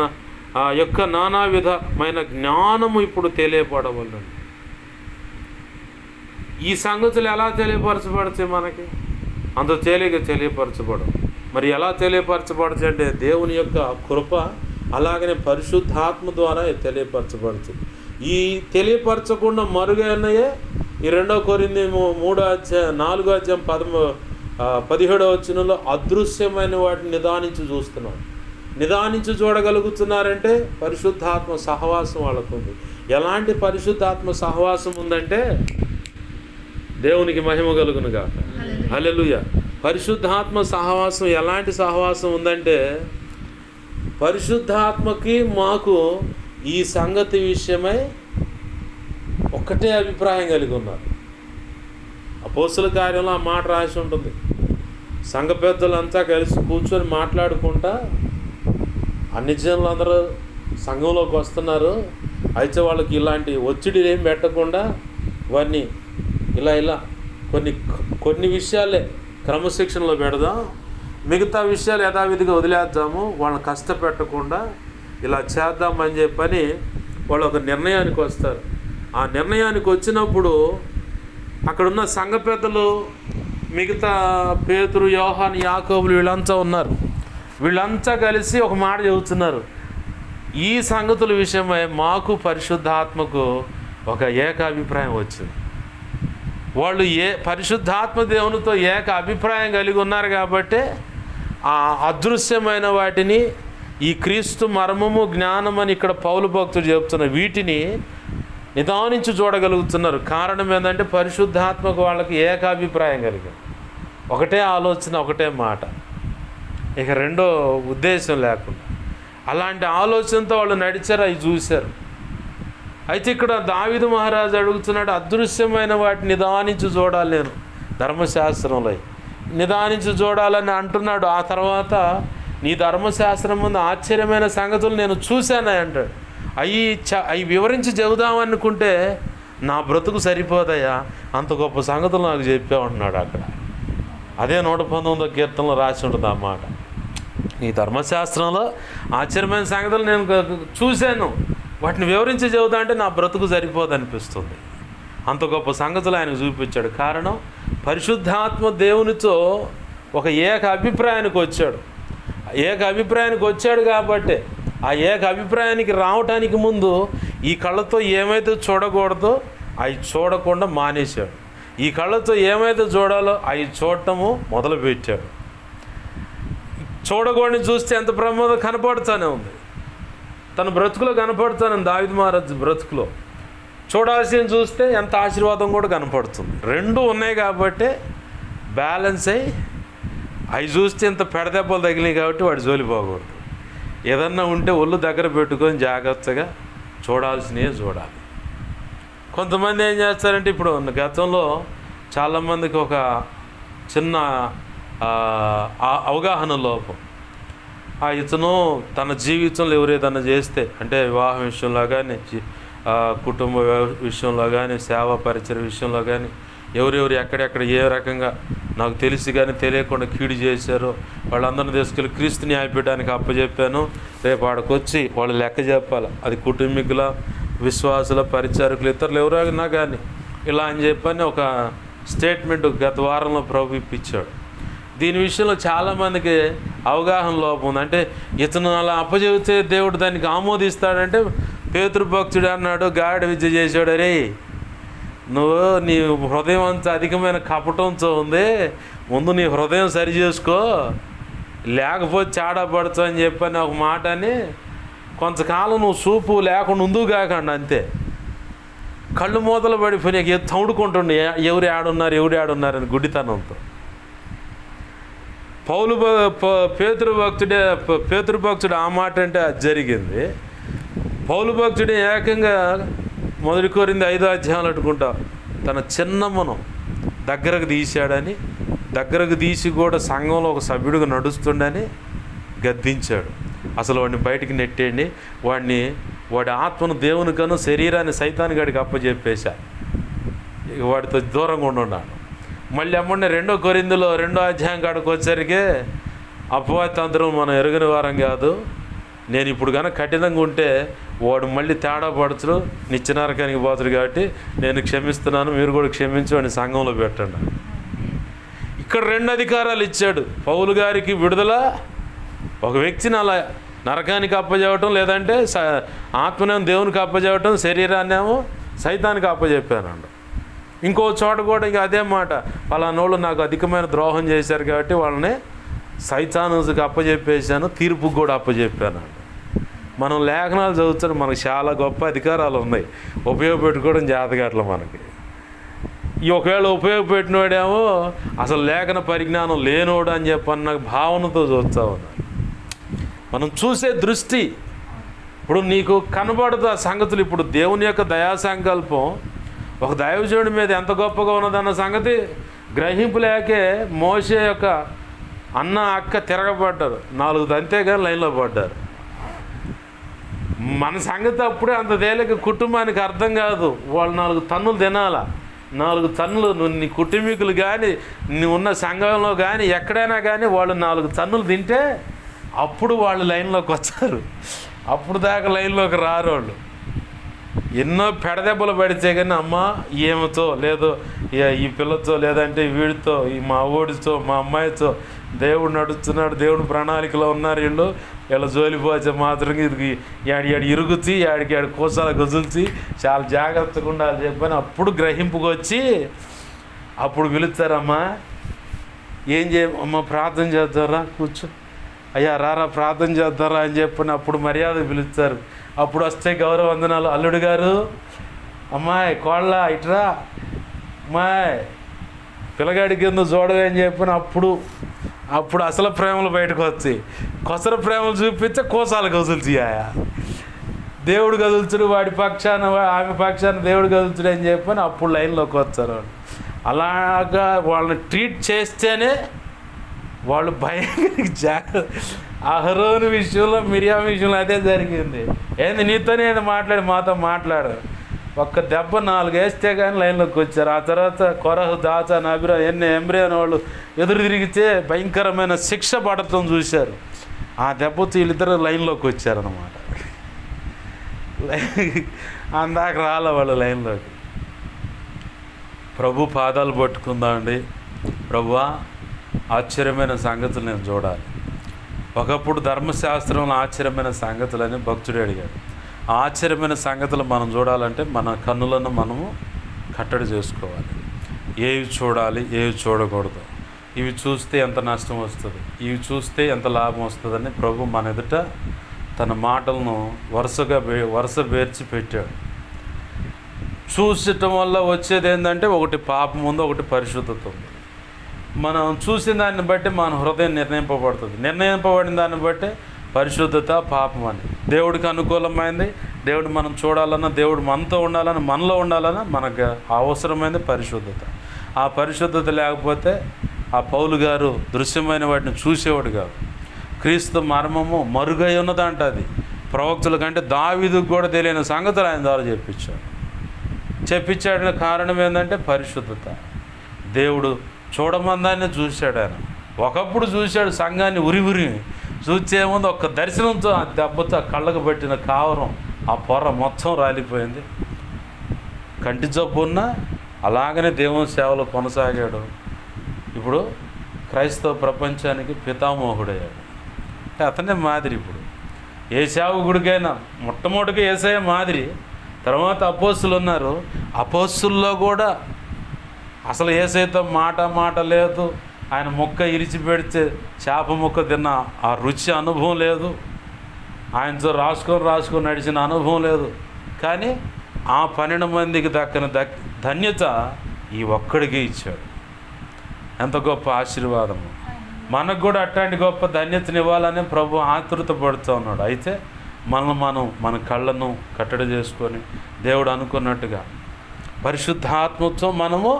యొక్క నానా విధమైన జ్ఞానము ఇప్పుడు తెలియపడవలను. ఈ సంగతులు ఎలా తెలియపరచబడతాయి మనకి? అంత తేలిక తెలియపరచబడవు. మరి ఎలా తెలియపరచబడతాయి అంటే దేవుని యొక్క కృప, అలాగనే పరిశుద్ధాత్మ ద్వారా తెలియపరచబడుతుంది. ఈ తెలియపరచకుండా మరుగైనయే ఈ 2 కొరింథీ 4:17 అదృశ్యమైన వాటిని నిదానించి చూస్తున్నాం. నిదానించి చూడగలుగుతున్నారంటే పరిశుద్ధాత్మ సహవాసం వాళ్ళకు ఉంది. ఎలాంటి పరిశుద్ధాత్మ సహవాసం ఉందంటే దేవునికి మహిమ కలుగును గాక, హల్లెలూయా. పరిశుద్ధాత్మ సహవాసం ఎలాంటి సహవాసం ఉందంటే పరిశుద్ధాత్మకి మాకు ఈ సంగతి విషయమై ఒక్కటే అభిప్రాయం కలిగి ఉన్నారు. అపోస్తుల కార్యంలో ఆ మాట రాసి ఉంటుంది. సంఘ పెద్దలంతా కలిసి కూర్చొని మాట్లాడుకుంటా అన్ని జనులు అందరూ సంఘంలోకి వస్తున్నారు, అయితే వాళ్ళకి ఇలాంటి ఒత్తిడి ఏం పెట్టకుండా వారిని ఇలా కొన్ని విషయాలే క్రమశిక్షణలో పెడదాం, మిగతా విషయాలు యథావిధిగా వదిలేద్దాము, వాళ్ళని కష్టపెట్టకుండా ఇలా చేద్దామని చెప్పని వాళ్ళు ఒక నిర్ణయానికి వస్తారు. ఆ నిర్ణయానికి వచ్చినప్పుడు అక్కడున్న సంఘ పెద్దలు, మిగతా పేతురు, యోహాను, యాకోబులు వీళ్ళంతా ఉన్నారు. వీళ్ళంతా కలిసి ఒక మాట చెబుతున్నారు. ఈ సంగతుల విషయమై మాకు పరిశుద్ధాత్మకు ఒక ఏకాభిప్రాయం వచ్చింది. వాళ్ళు పరిశుద్ధాత్మ దేవునితో ఏక అభిప్రాయం కలిగి ఉన్నారు కాబట్టి ఆ అదృశ్యమైన వాటిని, ఈ క్రీస్తు మర్మము, జ్ఞానం అని ఇక్కడ పౌలు భక్తుడు చెబుతున్నారు, వీటిని నిదానించి చూడగలుగుతున్నారు. కారణం ఏంటంటే పరిశుద్ధాత్మకు వాళ్ళకి ఏకాభిప్రాయం కలిగింది. ఒకటే ఆలోచన, ఒకటే మాట, ఇక రెండో ఉద్దేశం లేకుండా అలాంటి ఆలోచనతో వాళ్ళు నడిచారు, అవి చూశారు. అయితే ఇక్కడ దావీదు మహారాజు అడుగుతున్నాడు, అదృశ్యమైన వాటిని నిదానించి చూడాలి, నేను ధర్మశాస్త్రంలో నిదానించి చూడాలని అంటున్నాడు. ఆ తర్వాత నీ ధర్మశాస్త్రం ముందు ఆశ్చర్యమైన సంగతులు నేను చూశాను అంటాడు. అవి వివరించి చెబుదామనుకుంటే నా బ్రతుకు సరిపోదయ్యా, అంత గొప్ప సంగతులు నాకు చెప్పామంటున్నాడు. అక్కడ అదే 119వ కీర్తనలో రాసి ఉంటుంది ఆ మాట. నీ ధర్మశాస్త్రంలో ఆశ్చర్యమైన సంగతులు నేను చూశాను, వాటిని వివరించి చెబుతా అంటే నా బ్రతుకు సరిపోదు అనిపిస్తుంది. అంత గొప్ప సంగతులు ఆయనకు చూపించాడు. కారణం పరిశుద్ధాత్మ దేవునితో ఒక ఏక అభిప్రాయానికి వచ్చాడు కాబట్టి ఆ ఏక అభిప్రాయానికి రావటానికి ముందు ఈ కళ్ళతో ఏమైతే చూడకూడదో అవి చూడకుండా మానేశాడు. ఈ కళ్ళతో ఏమైతే చూడాలో అవి చూడటము మొదలుపెట్టాడు. చూడకూడని చూస్తే ఎంత ప్రమాదం కనపడుతూనే ఉంది, తన బ్రతుకులో కనపడుతాను. దావీదు మహారాజు బ్రతుకులో చూడాల్సింది చూస్తే ఎంత ఆశీర్వాదం కూడా కనపడుతుంది. రెండు ఉన్నాయి కాబట్టి బ్యాలెన్స్ అయ్యి అవి చూస్తే ఇంత పెడదెబ్బలు తగిలినాయి కాబట్టి వాడు జోలిపోకూడదు. ఏదన్నా ఉంటే ఒళ్ళు దగ్గర పెట్టుకొని జాగ్రత్తగా చూడాల్సినవి చూడాలి. కొంతమంది ఏం చేస్తారంటే, ఇప్పుడు గతంలో చాలామందికి ఒక చిన్న అవగాహన లోపం. ఇతను తన జీవితంలో ఎవరేదన్నా చేస్తే, అంటే వివాహం విషయంలో కానీ, కుటుంబ విషయంలో కానీ, సేవా పరిచయ విషయంలో కానీ, ఎవరెవరు ఎక్కడెక్కడ ఏ రకంగా నాకు తెలిసి కానీ తెలియకుండా కీడు చేశారో వాళ్ళందరినీ తీసుకెళ్ళి క్రీస్తు న్యాయపీఠానికి అప్పచెప్పాను. రేపు ఆడికి వచ్చి వాళ్ళు లెక్క చెప్పాలి. అది కుటుంబీకుల, విశ్వాసుల, పరిచారకులు, ఇతరులు ఎవరైనా కానీ ఇలా అని చెప్పని ఒక స్టేట్మెంట్ గత వారంలో ప్రభు ఇప్పించాడు. దీని విషయంలో చాలామందికి అవగాహన లోపం ఉంది. అంటే ఇతను అలా అప్పచెబితే దేవుడు దానికి ఆమోదిస్తాడంటే, పేతురు భక్తుడు అన్నాడు, గాడి విద్య చేశాడు, రే నువ్వు నీ హృదయం అంత అధికమైన కపటంతో ఉంది, ముందు నీ హృదయం సరి చేసుకో, లేకపోతే చాడపడచ్చు అని చెప్పని ఒక మాట అని కొంతకాలం నువ్వు చూపు లేకుండా ఉందువు కాకండి, అంతే. కళ్ళు మూతలు పడిపోయి తౌడుకుంటుండే ఎవరు ఆడున్నారు అని గుడ్డితనంతో. పేతురు భక్తుడు ఆ మాట అంటే అది జరిగింది. పౌలు భక్తుడు ఏకంగా 1 కొరింథీ 5వ అధ్యాయం అనుకుంటా తన చిన్నమ్మను దగ్గరకు తీశాడని, దగ్గరకు తీసి కూడా సంఘంలో ఒక సభ్యుడిగా నడుస్తుండని గద్దించాడు. అసలు వాడిని బయటికి నెట్టేయండి, వాడి ఆత్మను దేవునికను శరీరాన్ని సైతానిగాడికి అప్పచెప్పేశా, వాడితో దూరంగా ఉన్నాడు. మళ్ళీ అమ్మండి 2 కొరింథీలో 2వ అధ్యాయం కాడికి వచ్చేసరికి అపవాదితంత్రం మనం ఎరుగని వారం కాదు, నేను ఇప్పుడు కనుక కఠినంగా ఉంటే వాడు మళ్ళీ తేడా పడుతుడు, నిత్యనరకానికి పోతుడు, కాబట్టి నేను క్షమిస్తున్నాను, మీరు కూడా క్షమించి వాడిని సంఘంలో పెట్టండి. ఇక్కడ 2 అధికారాలు ఇచ్చాడు. పౌలు గారికి విడుదల, ఒక వ్యక్తిని అలా నరకానికి అప్పచెప్పటం, లేదంటే ఆత్మనేమో దేవునికి అప్పచెప్పటం, శరీరాన్నేమో సైతానికి అప్పచెప్పానండి. ఇంకో చోట కూడా ఇంకా అదే మాట, పలానోళ్ళు నాకు అధికమైన ద్రోహం చేశారు కాబట్టి వాళ్ళని సైతానుకి అప్పచెప్పేశాను, తీర్పుకు కూడా అప్పచెప్పాను. మనం లేఖనాలు చదువుతాం, మనకు చాలా గొప్ప అధికారాలు ఉన్నాయి, ఉపయోగపెట్టుకోవడం జాతకాట్లు మనకి. ఈ ఒకవేళ ఉపయోగపెట్టినవాడేమో అసలు లేఖన పరిజ్ఞానం లేనోడు అని చెప్పన్న భావనతో చూస్తూ ఉన్నారు. మనం చూసే దృష్టి ఇప్పుడు నీకు కనబడదు ఆ సంగతులు. ఇప్పుడు దేవుని యొక్క దయా సంకల్పం ఒక దైవజనుడి మీద ఎంత గొప్పగా ఉన్నదన్న సంగతి గ్రహింపు లేకే మోషే యొక్క అన్న అక్క తిరగబడ్డారు, 4 దంతేగాని లైన్లో పడ్డారు. మన సంగతి అప్పుడే అంత తేలిక కుటుంబానికి అర్థం కాదు. వాళ్ళు 4 తన్నులు తినాలా, 4 తన్నులు నీ కుటుంబీకులు కానీ, నువ్వు ఉన్న సంఘంలో కానీ ఎక్కడైనా కానీ వాళ్ళు 4 తన్నులు తింటే అప్పుడు వాళ్ళు లైన్లోకి వచ్చారు. అప్పుడు దాకా లైన్లోకి రారు వాళ్ళు. ఎన్నో పెడదెబ్బలు పడితే కానీ అమ్మ ఏమతో లేదు ఈ పిల్లతో, లేదంటే వీడితో, ఈ మా ఊడితో, మా అమ్మాయితో దేవుడు నడుస్తున్నాడు, దేవుడు ప్రణాళికలో ఉన్నారు, వీళ్ళ జోలిపోతే మాత్రం ఇది యాడి ఇరుగుచ్చి యాడికి కోసాలు గొజుల్చి చాలా జాగ్రత్తగా ఉండాలి చెప్పని అప్పుడు గ్రహింపుకు వచ్చి అప్పుడు పిలుస్తారమ్మా, ఏం అమ్మ ప్రార్థన చేద్దారా, కూర్చో, అయ్యా రారా ప్రార్థన చేద్దారా అని చెప్పని అప్పుడు మర్యాద పిలుస్తారు. అప్పుడు వస్తే గౌరవ వందనాలు, అల్లుడు గారు, అమ్మాయి కోళ్ళ ఇట్రా, అమ్మాయి పిల్లగాడికి ఎందుకు చూడవే అని చెప్పిన అప్పుడు అసలు ప్రేమలు బయటకు వచ్చి కొసర ప్రేమలు చూపించే కోసాలు కదులుతాయా, దేవుడు కదులుతుడు వాడి పక్షాన ఆమె పక్షాన దేవుడు కదులుతుడు అని చెప్పని అప్పుడు లైన్లోకి వచ్చారు వాళ్ళు. అలాగా వాళ్ళని ట్రీట్ చేస్తేనే వాళ్ళు భయంకర జాగ్రత్త. అహరోను విషయంలో, మిరియాం విషయంలో అదే జరిగింది. ఏంది నీతోనే మాతో మాట్లాడు, ఒక్క దెబ్బ 4 వేస్తే కానీ లైన్లోకి వచ్చారు. ఆ తర్వాత కొరహు, దాచాన్, అబిరామ్, ఎంబ్రే అని వాళ్ళు ఎదురు తిరిగితే భయంకరమైన శిక్ష పడటం చూశారు. ఆ దెబ్బతో వీళ్ళిద్దరు లైన్లోకి వచ్చారన్నమాట. అందాక రాలే వాళ్ళు లైన్లోకి. ప్రభు పాదాలు పట్టుకుందామండి. ప్రభువా, ఆశ్చర్యమైన సంగతులు నేను చూడాలి. ఒకప్పుడు ధర్మశాస్త్రంలో ఆశ్చర్యమైన సంగతులని భక్తుడు అడిగాడు. ఆశ్చర్యమైన సంగతులు మనం చూడాలంటే మన కన్నులను మనము కట్టడి చేసుకోవాలి. ఏవి చూడాలి, ఏవి చూడకూడదు, ఇవి చూస్తే ఎంత నష్టం వస్తుంది, ఇవి చూస్తే ఎంత లాభం వస్తుందని ప్రభు మన ఎదుట తన మాటలను వరుస పేర్చి పెట్టాడు. చూసటం వల్ల వచ్చేది ఏంటంటే ఒకటి పాపం ఉంది, ఒకటి పరిశుద్ధత ఉంది. మనం చూసిన దాన్ని బట్టి మన హృదయం నిర్ణయింపబడుతుంది. నిర్ణయింపబడిన దాన్ని బట్టి పరిశుద్ధత, పాపం అని. దేవుడికి అనుకూలమైంది, దేవుడు మనం చూడాలన్నా, దేవుడు మనతో ఉండాలన్నా, మనలో ఉండాలన్నా మనకు అవసరమైంది పరిశుద్ధత. ఆ పరిశుద్ధత లేకపోతే ఆ పౌలు గారు దృశ్యమైన వాటిని చూసేవాడు కాదు. క్రీస్తు మర్మము మరుగై ఉన్నదంట. అది ప్రవక్తుల కంటే దావీదుకు కూడా తెలియని సంగతులు ఆయన ద్వారా చెప్పించాడు. కారణం ఏంటంటే పరిశుద్ధత. దేవుడు చూడమందాన్ని చూశాడు. ఆయన ఒకప్పుడు చూశాడు సంఘాన్ని ఉరి చూసే ముందు ఒక్క దర్శనంతో ఆ దెబ్బతో కళ్ళకు పెట్టిన కావరం, ఆ పొర మొత్తం రాలిపోయింది. కంటి జబ్బున్నా అలాగనే దేవుని సేవలో కొనసాగాడు. ఇప్పుడు క్రైస్తవ ప్రపంచానికి పితామోహుడయ్యాడు. అంటే అతనే మాదిరి. ఇప్పుడు ఏ సేవకుడికైనా మొట్టమొదటిగా యేసయ్య మాదిరి, తర్వాత అపోస్తులు ఉన్నారు. అపోస్తుల్లో కూడా అసలు యేసయ్యతో మాట లేదు. ఆయన ముక్క ఇరిచి పెడితే చేప ముక్క తిన్న ఆ రుచి అనుభవం లేదు. ఆయనతో రాసుకొని నడిచిన అనుభవం లేదు. కానీ ఆ 12 మందికి దక్కని ధన్యత ఈ ఒక్కడికి ఇచ్చాడు. ఎంత గొప్ప ఆశీర్వాదము! మనకు కూడా అట్లాంటి గొప్ప ధన్యతని ఇవ్వాలని ప్రభు ఆతృత పడుతూ ఉన్నాడు. అయితే మన కళ్ళను కట్టడి చేసుకొని దేవుడు అనుకున్నట్టుగా పరిశుద్ధాత్మతో మనము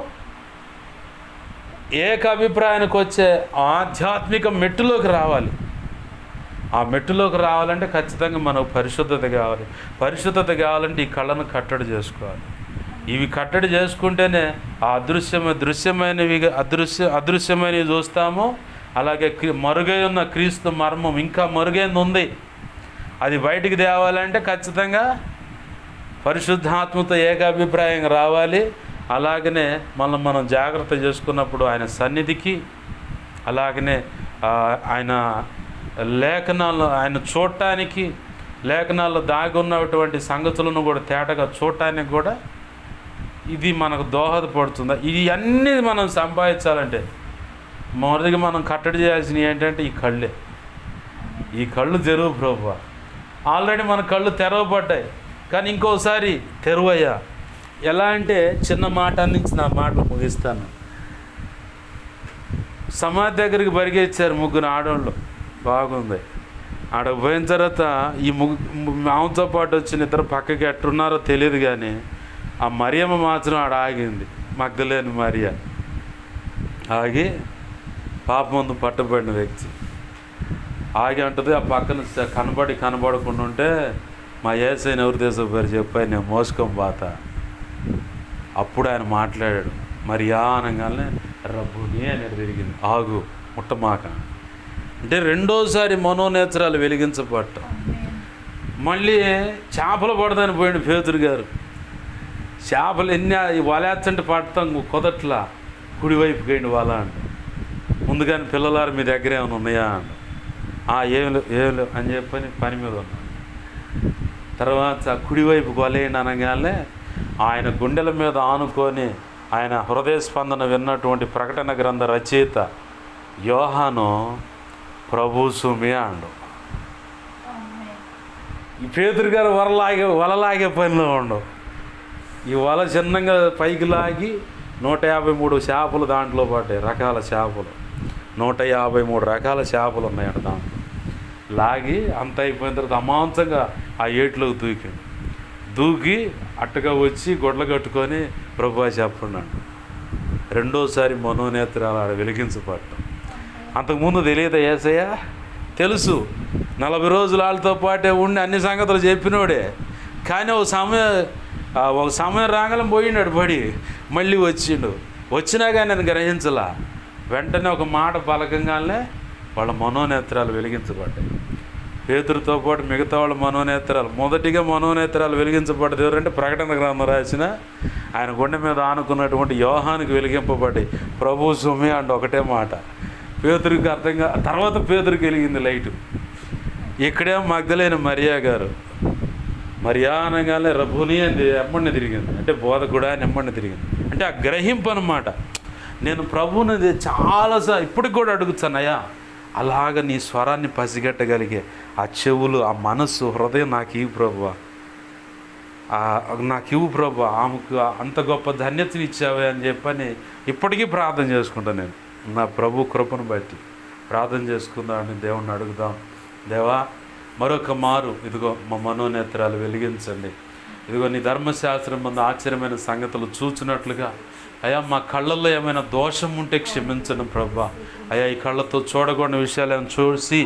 ఏక అభిప్రాయానికి వచ్చే ఆధ్యాత్మిక మెట్టులోకి రావాలి. ఆ మెట్టులోకి రావాలంటే ఖచ్చితంగా మనకు పరిశుద్ధత కావాలి. పరిశుద్ధత కావాలంటే ఈ కళ్ళను కట్టడి చేసుకోవాలి. ఇవి కట్టడి చేసుకుంటేనే ఆ అదృశ్యమైనవి చూస్తాము. అలాగే మరుగై ఉన్న క్రీస్తు మర్మం ఇంకా మరుగైంది ఉంది. అది బయటికి తేవాలంటే ఖచ్చితంగా పరిశుద్ధాత్మతో ఏకాభిప్రాయం రావాలి. అలాగనే మనం జాగ్రత్త చేసుకున్నప్పుడు ఆయన సన్నిధికి, అలాగనే ఆయన లేఖనాలు ఆయన చూడటానికి, లేఖనాల్లో దాగి ఉన్నటువంటి సంగతులను కూడా తేటగా చూడటానికి కూడా ఇది మనకు దోహదపడుతుందా? ఇవన్నీ మనం సంపాదించాలంటే మొదటిగా మనం కట్టడి చేయాల్సినవి ఏంటంటే ఈ కళ్ళు తెరువు ప్రభువా. ఆల్రెడీ మన కళ్ళు తెరవబడ్డాయి, కానీ ఇంకోసారి తెరువయ్యా. ఎలా అంటే చిన్న మాట నుంచి నా మాటలు ముగిస్తాను. సమాధి దగ్గరికి పరిగెచ్చారు 3 ఆడవాళ్ళు. బాగుంది. ఆడకు పోయిన తర్వాత ఈ ఆమెతో పాటు వచ్చిన ఇద్దరు పక్కకి ఎట్టున్నారో తెలియదు, కానీ ఆ మరియమ్మ మాత్రం ఆడ ఆగింది. మగ్ధలేని మరియ ఆగి పాప ముందు పట్టబడిన వ్యక్తి ఆగి అంటది. ఆ పక్కన కనబడకుండా ఉంటే మా యేసయ్యని ఎవరు దేశం పేరు చెప్పాయి, నేను మోసుకొని పోతా. అప్పుడు ఆయన మాట్లాడాడు. మరియా అనగానే రబ్బుని అనేది తిరిగింది. ఆగు, ముట్టమాక అంటే రెండోసారి మనోనేత్రాలు వెలిగించబడటం. మళ్ళీ చేపలు పడదని పోయిండు పేతురు గారు. చేపలు వలేచ్చంటే పడతాం కుదట్లా, కుడివైపు పోయిండు వల అంట. ముందుగానే పిల్లలారు మీ దగ్గర ఏమైనా ఉన్నాయా అంట. ఏం లేవు అని చెప్పని పని మీద ఉన్నాడు. తర్వాత కుడివైపు వలేయండి అనగానే ఆయన గుండెల మీద ఆనుకొని ఆయన హృదయ స్పందన విన్నటువంటి ప్రకటన గ్రంథ రచయిత యోహాను ప్రభు సుమి అండు. ఈ పేతురు గారు వలలాగే పనిలో ఉండవు. ఈ వల చిన్నగా పైకి లాగి 153 చేపలు దాంట్లో పడ్డాయి. రకాల చేపలు 153 రకాల చేపలు ఉన్నాయంట దాంట్లో. లాగి అంత అయిపోయిన తర్వాత అమాంతంగా ఆ ఏట్లోకి దూకి అట్టగా వచ్చి గొడ్ల కట్టుకొని ప్రభువా చెప్పండి. రెండోసారి మనోనేత్రాలు ఆడ వెలిగించబడటం. అంతకుముందు తెలియదా యేసయ్య? తెలుసు. 40 రోజులు వాళ్ళతో పాటే ఉండి అన్ని సంగతులు చెప్పినోడే. కానీ ఒక సమయం రాగలం పోయినాడు పడి, మళ్ళీ వచ్చినా కానీ నేను గ్రహించలా. వెంటనే ఒక మాట పలకంగానే వాళ్ళ మనోనేత్రాలు వెలిగించబడ్డాయి. పేతురుతో పాటు మిగతా వాళ్ళ మొదటిగా మనోనేత్రాలు వెలిగించబడ్డది ఎవరంటే ప్రకటన గ్రంథం రాసిన ఆయన గుండె మీద ఆనుకున్నటువంటి యోహానికి వెలిగింపబడి ప్రభు సుమి అంటే ఒకటే మాట. పేతురికి అర్థంగా తర్వాత పేతురికి వెలిగింది లైటు. ఇక్కడేమో మగ్ధలేని మరియా గారు మరియా అనగానే రబ్బుని అని ఎమ్మడిని తిరిగింది. అంటే బోధకుడా అని ఎమ్మడిని తిరిగింది. అంటే ఆ గ్రహింపు అన్నమాట. నేను ప్రభువుని చాలాసార్లు ఇప్పటికి కూడా అడుగుతానయ్యా, అలాగ నీ స్వరాన్ని పసిగట్టగలిగే ఆ చెవులు, ఆ మనస్సు, హృదయం నాకు ఇవ్వు ప్రభువా, ఆమెకు అంత గొప్ప ధన్యతని ఇచ్చావే అని చెప్పని ఇప్పటికీ ప్రార్థన చేసుకుంటాను. నేను నా ప్రభు కృపను బట్టి ప్రార్థన చేసుకుందామని దేవుణ్ణి అడుగుదాం. దేవా, మరొక మారు ఇదిగో మా మనోనేత్రాలు వెలిగించండి. ఇదిగో నీ ధర్మశాస్త్రం మందు ఆశ్చర్యమైన సంగతులు చూచినట్లుగా అయ్యా మా కళ్ళల్లో ఏమైనా దోషం ఉంటే క్షమించను ప్రభా. అయ్యా ఈ కళ్ళతో చూడకూడని విషయాలను చూసి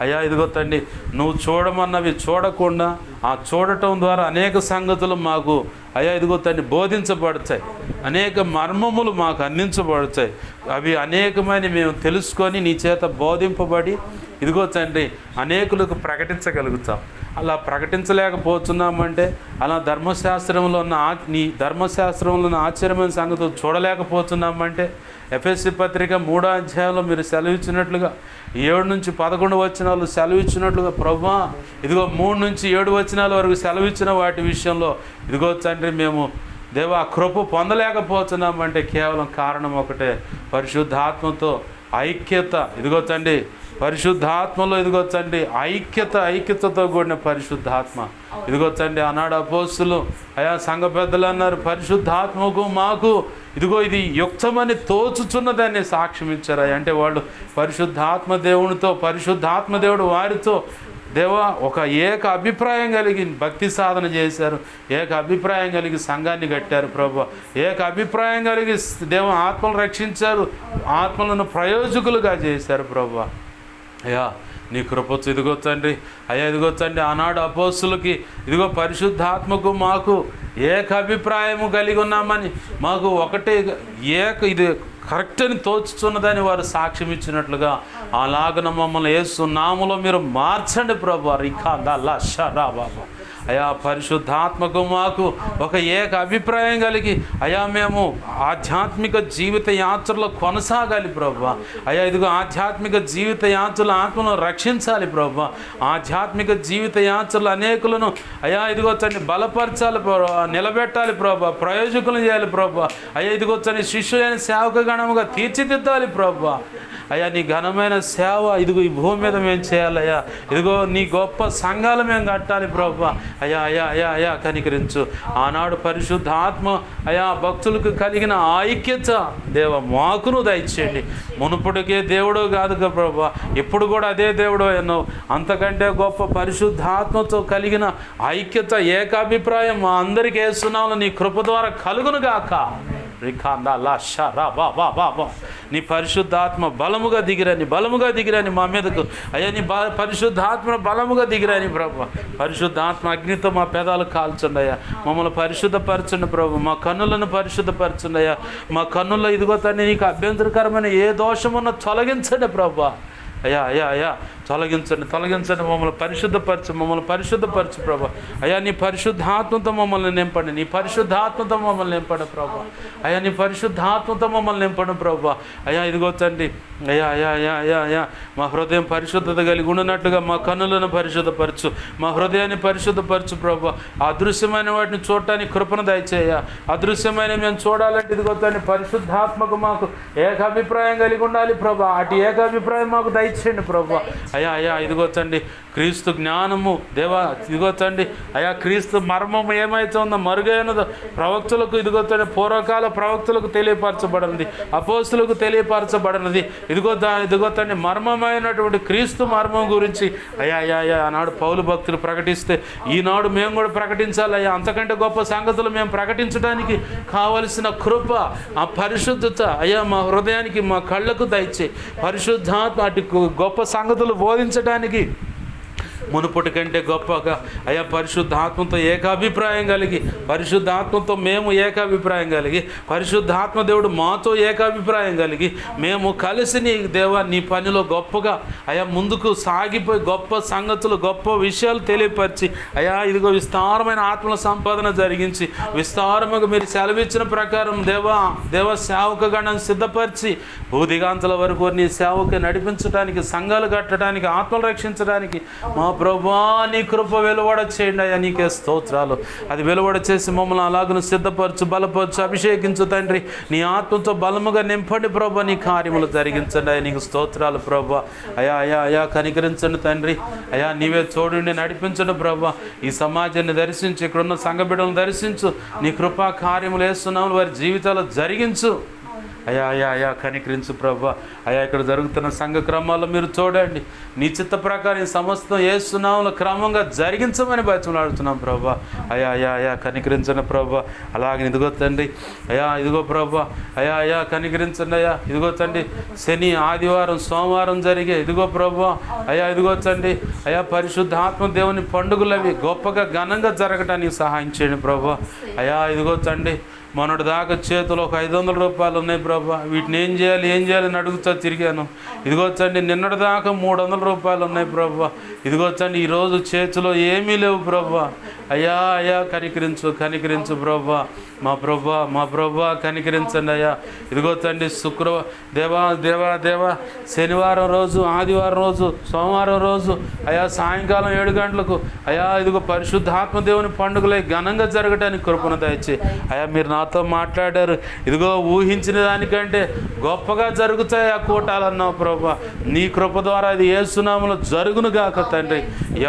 అయ్యా ఇదిగో తండ్రి నువ్వు చూడమన్నవి చూడకుండా ఆ చూడటం ద్వారా అనేక సంగతులు మాకు అయ్యా ఇదిగో తండ్రి బోధించబడతాయి, అనేక మర్మములు మాకు అందించబడతాయి. అవి అనేకమైన మేము తెలుసుకొని నీ చేత బోధింపబడి ఇదిగో తండ్రి అనేకులకు ప్రకటించగలుగుతాం. అలా ప్రకటించలేకపోతున్నామంటే, అలా ధర్మశాస్త్రంలో ఉన్న నీ ధర్మశాస్త్రంలో ఉన్న ఆశ్చర్యమైన సంగతులు చూడలేకపోతున్నామంటే, ఎఫెసీ పత్రిక 3వ అధ్యాయంలో మీరు సెలవిచ్చినట్లుగా 7 నుంచి 11 వచనాలు సెలవిచ్చినట్లుగా ప్రభువా ఇదిగో 3 నుంచి 7 వచనాల వరకు సెలవిచ్చిన వాటి విషయంలో ఇదిగో తండ్రి మేము దేవా కృప పొందలేకపోతున్నామంటే కేవలం కారణం ఒకటే, పరిశుద్ధాత్మతో ఐక్యత. ఇదిగో తండ్రి పరిశుద్ధాత్మలో ఇదిగో తండ్రి ఐక్యతతో కూడిన పరిశుద్ధాత్మ. ఇదిగో తండ్రి ఆనాడు అపోస్తులు అయా సంఘ పెద్దలు అన్నారు, పరిశుద్ధాత్మకు మాకు ఇదిగో ఇది యుక్తమని తోచుచున్నదాన్ని సాక్ష్యం ఇచ్చారు. అంటే వాళ్ళు పరిశుద్ధాత్మ దేవుడు వారితో దేవా ఒక ఏక అభిప్రాయం కలిగి భక్తి సాధన చేశారు, ఏక అభిప్రాయం కలిగి సంఘాన్ని కట్టారు ప్రభు, ఏక అభిప్రాయం కలిగి దేవ ఆత్మలు రక్షించారు, ఆత్మలను ప్రయోజకులుగా చేశారు ప్రభు. అయ్యా నీ కృపచ్చు ఇదిగో తండ్రి అయ్యా ఇదిగో తండ్రి ఆనాడు అపోస్తులకి ఇదిగో పరిశుద్ధాత్మకు మాకు ఏక అభిప్రాయము కలిగి ఉన్నామని మాకు ఒకటే ఇది కరెక్ట్ అని తోచుతున్నదని వారు సాక్ష్యం ఇచ్చినట్లుగా అలాగన మమ్మల్ని యేసు నామములో మీరు మార్చండి ప్రభు. రిఖాదల్లా షరా బాబా అయా పరిశుద్ధాత్మకు మాకు ఒక ఏక అభిప్రాయం కలిగి అయా మేము ఆధ్యాత్మిక జీవిత యాత్రలో కొనసాగాలి ప్రభు. అయా ఇదిగో ఆధ్యాత్మిక జీవిత యాత్రలు ఆత్మను రక్షించాలి ప్రభు. ఆధ్యాత్మిక జీవిత యాత్రలు అనేకులను అయా ఇదిగో తండ్రి బలపరచాలి ప్రభు, నిలబెట్టాలి ప్రభు, ప్రయోజకులను చేయాలి ప్రభు. అయ్యా ఇదిగో తండ్రి శిష్యులైన సేవక గణముగా తీర్చిదిద్దాలి ప్రభు. అయ్యా నీ ఘనమైన సేవ ఇదిగో ఈ భూమి మీద మేము చేయాలయ్యా, ఇదిగో నీ గొప్ప సంఘాలు మేము కట్టాలి ప్రభు. అయ్యా అయ్యా అయ్యా అయ్యా కనికరించు. ఆనాడు పరిశుద్ధాత్మ అయా భక్తులకు కలిగిన ఐక్యత దేవ మాకును దయచేయండి. మునుపటికే దేవుడు కాదు కదా ప్రభు, ఎప్పుడు కూడా అదే దేవుడు ఎన్నో అంతకంటే గొప్ప పరిశుద్ధాత్మతో కలిగిన ఐక్యత ఏకాభిప్రాయం మా అందరికీ వేస్తున్నాము నీ కృప ద్వారా కలుగును గాక. నీ పరిశుద్ధాత్మ బలముగా దిగిరని మా మీదకు అయ్యా, నీ పరిశుద్ధాత్మ బలముగా దిగిరని ప్రభు. పరిశుద్ధాత్మ అగ్నితో మా పెదాలు కాల్చండి అయ్యా, మమ్మల్ని పరిశుద్ధపరచండి ప్రభు. మా కన్నులను పరిశుద్ధపరచండి అయ్యా, మా కన్నుల్లో ఇదిగో తండ్రి నీకు అభ్యంతరకరమైన ఏ దోషమున్నా తొలగించండి ప్రభు. అయ్యా అయ్యా అయ్యా తొలగించండి మమ్మల్ని పరిశుద్ధపరచు ప్రభు. అయ్యా నీ పరిశుద్ధాత్మతో మమ్మల్ని నింపండి, నీ పరిశుద్ధాత్మతో మమ్మల్ని నింపండి ప్రభు. అయ్యా నీ పరిశుద్ధాత్మతో మమ్మల్ని నింపండి ప్రభు. అయ్యా ఇదిగో తండ్రి అయ్యా అయ్యా అయ్యా అయ్యా అయ్యా మా హృదయం పరిశుద్ధత కలిగి ఉన్నట్టుగా మా కన్నులను పరిశుద్ధపరచు, మా హృదయాన్ని పరిశుద్ధపరచు ప్రభు. అదృశ్యమైన వాటిని చూడటానికి కృపను దయచేయ. అదృశ్యమైన మేము చూడాలంటే ఇదిగో తండ్రి పరిశుద్ధాత్మకు మాకు ఏకాభిప్రాయం కలిగి ఉండాలి ప్రభు. అటు ఏకాభిప్రాయం మాకు దయచేయండి ప్రభు. అయ్యా అయ్యా ఇదిగో తండ్రి క్రీస్తు జ్ఞానము దేవా ఇదిగో తండ్రి అయ్యా క్రీస్తు మర్మము ఏమైతుందో మరుగైనదో ప్రవక్తులకు ఇదిగో తండ్రి పూర్వకాల ప్రవక్తులకు తెలియపరచబడినది, అపోస్తులకు తెలియపరచబడినది. ఇదిగో తండ్రి మర్మమైనటువంటి క్రీస్తు మర్మం గురించి అయ్యా అయ్యా అయ్యా ఆనాడు పౌలు భక్తులు ప్రకటిస్తే ఈనాడు మేము కూడా ప్రకటించాలి అయ్యా. అంతకంటే గొప్ప సంగతులు మేము ప్రకటించడానికి కావలసిన కృప ఆ పరిశుద్ధత అయ్యా మా హృదయానికి మా కళ్ళకు దయచే. పరిశుద్ధాత్మ అటు గొప్ప సంగతులు బోధించడానికి మునుపటి కంటే గొప్పగా అయ్యా పరిశుద్ధాత్మతో ఏకాభిప్రాయం కలిగి, పరిశుద్ధాత్మతో మేము ఏకాభిప్రాయం కలిగి, పరిశుద్ధాత్మ దేవుడు మాతో ఏకాభిప్రాయం కలిగి మేము కలిసి నీ దేవా నీ పనిలో గొప్పగా అయ్యా ముందుకు సాగిపోయి గొప్ప సంగతులు గొప్ప విషయాలు తెలియపరిచి అయ్యా ఇదిగో విస్తారమైన ఆత్మల సంపాదన జరిగించి విస్తారముగా మీరు సెలవిచ్చిన ప్రకారం దేవ సేవక గణం సిద్ధపరిచి భూదిగాంతల వరకు నీ సేవకు నడిపించడానికి, సంఘాలు కట్టడానికి, ఆత్మలు రక్షించడానికి మా ప్రభువా నీ కృప వెలువడ చేయండి అయ్యా. నీకే స్తోత్రాలు. అది వెలువడ చేసి మమ్మల్ని అలాగను సిద్ధపరచు, బలపరచు, అభిషేకించు తండ్రి. నీ ఆత్మతో బలముగా నింపండి ప్రభు. నీ కార్యములు జరిగించండి అయ్యా. నీకు స్తోత్రాలు ప్రభు. అయ్యా అయ్యా అయ్యా కనికరించండి తండ్రి. అయ్యా నీవే చూడండి, నడిపించండి ప్రభు. ఈ సమాజాన్ని దర్శించు, ఇక్కడున్న సంఘ బిడ్డలను దర్శించు. నీ కృపా కార్యములు వేస్తున్నాము వారి జీవితాలు జరిగించు. అయా అయా అయా కనికరించు ప్రభా. అయా ఇక్కడ జరుగుతున్న సంఘ క్రమాల్లో మీరు చూడండి, నీ చిత్త ప్రకారం ఈ సమస్తం యేసునామములో క్రమంగా జరిగించమని బతిమలాడుతున్నాం ప్రభా. అయా అయా అయా కనికరించండి ప్రభా. అలాగే ఇదిగో తండ్రి అయా ఇదిగో ప్రభా, అయా అయా కనికరించండి అయ్యా. ఇదిగో తండ్రి శని ఆదివారం సోమవారం జరిగే ఇదిగో ప్రభా, అయా ఇదిగో తండ్రి అయా పరిశుద్ధాత్మ దేవుని పండుగలు అవి గొప్పగా ఘనంగా జరగటానికి సహాయం చేయండి ప్రభా. అయా ఇదిగో తండ్రి మొన్నటి దాకా చేతిలో ఒక 500 రూపాయలు ఉన్నాయి ప్రభా, వీటిని ఏం చేయాలి అని అడుగుతా తిరిగాను. ఇదిగోచ్చండి నిన్నటి దాకా 300 రూపాయలు ఉన్నాయి ప్రభా. ఇదిగోచ్చండి ఈరోజు చేతిలో ఏమీ లేవు ప్రభా. అయ్యా అయ్యా కనికరించు ప్రభా. మా ప్రభా కనికరించండి అయ్యా. ఇదిగోచ్చండి దేవా శనివారం రోజు, ఆదివారం రోజు, సోమవారం రోజు అయా సాయంకాలం 7 గంటలకు అయా ఇదిగో పరిశుద్ధాత్మ దేవుని పండుగలై ఘనంగా జరగడానికి కృపను దయచేయి అయా. మీరు నాతో మాట్లాడారు, ఇదిగో ఊహించిన దానికంటే గొప్పగా జరుగుతాయి ఆ కూటాలన్నావు ప్రభా. నీ కృప ద్వారా అది యేసునామములో జరుగును గాక తండ్రి.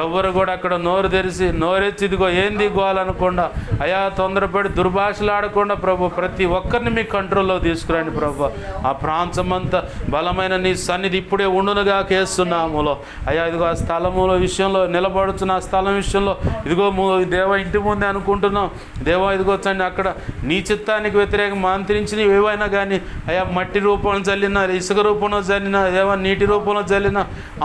ఎవరు కూడా అక్కడ నోరెచ్చి ఇదిగో ఏంది గోలనకుండా అయా తొందరపడి దుర్భాషలాడకుండా ప్రభు ప్రతి ఒక్కరిని మీ కంట్రోల్లో తీసుకురండి ప్రభు. ఆ ప్రాంతమంతా బలమైన నీ సన్నిధి ఇప్పుడే ఉండునుగా కేస్తున్నాములో అయా. ఇదిగో ఆ స్థలముల విషయంలో నిలబడుతున్న ఆ స్థలం విషయంలో ఇదిగో దేవ ఇంటి ముందే అనుకుంటున్నాం దేవా. ఇదిగో తండ్రి అక్కడ నీ చిత్తానికి వ్యతిరేకంగా మంత్రించినవి ఏవైనా కానీ అయా మట్టి రూపంలో చల్లిన, ఇసుక రూపంలో చల్లిన, ఏవో నీటి రూపంలో చల్లిన,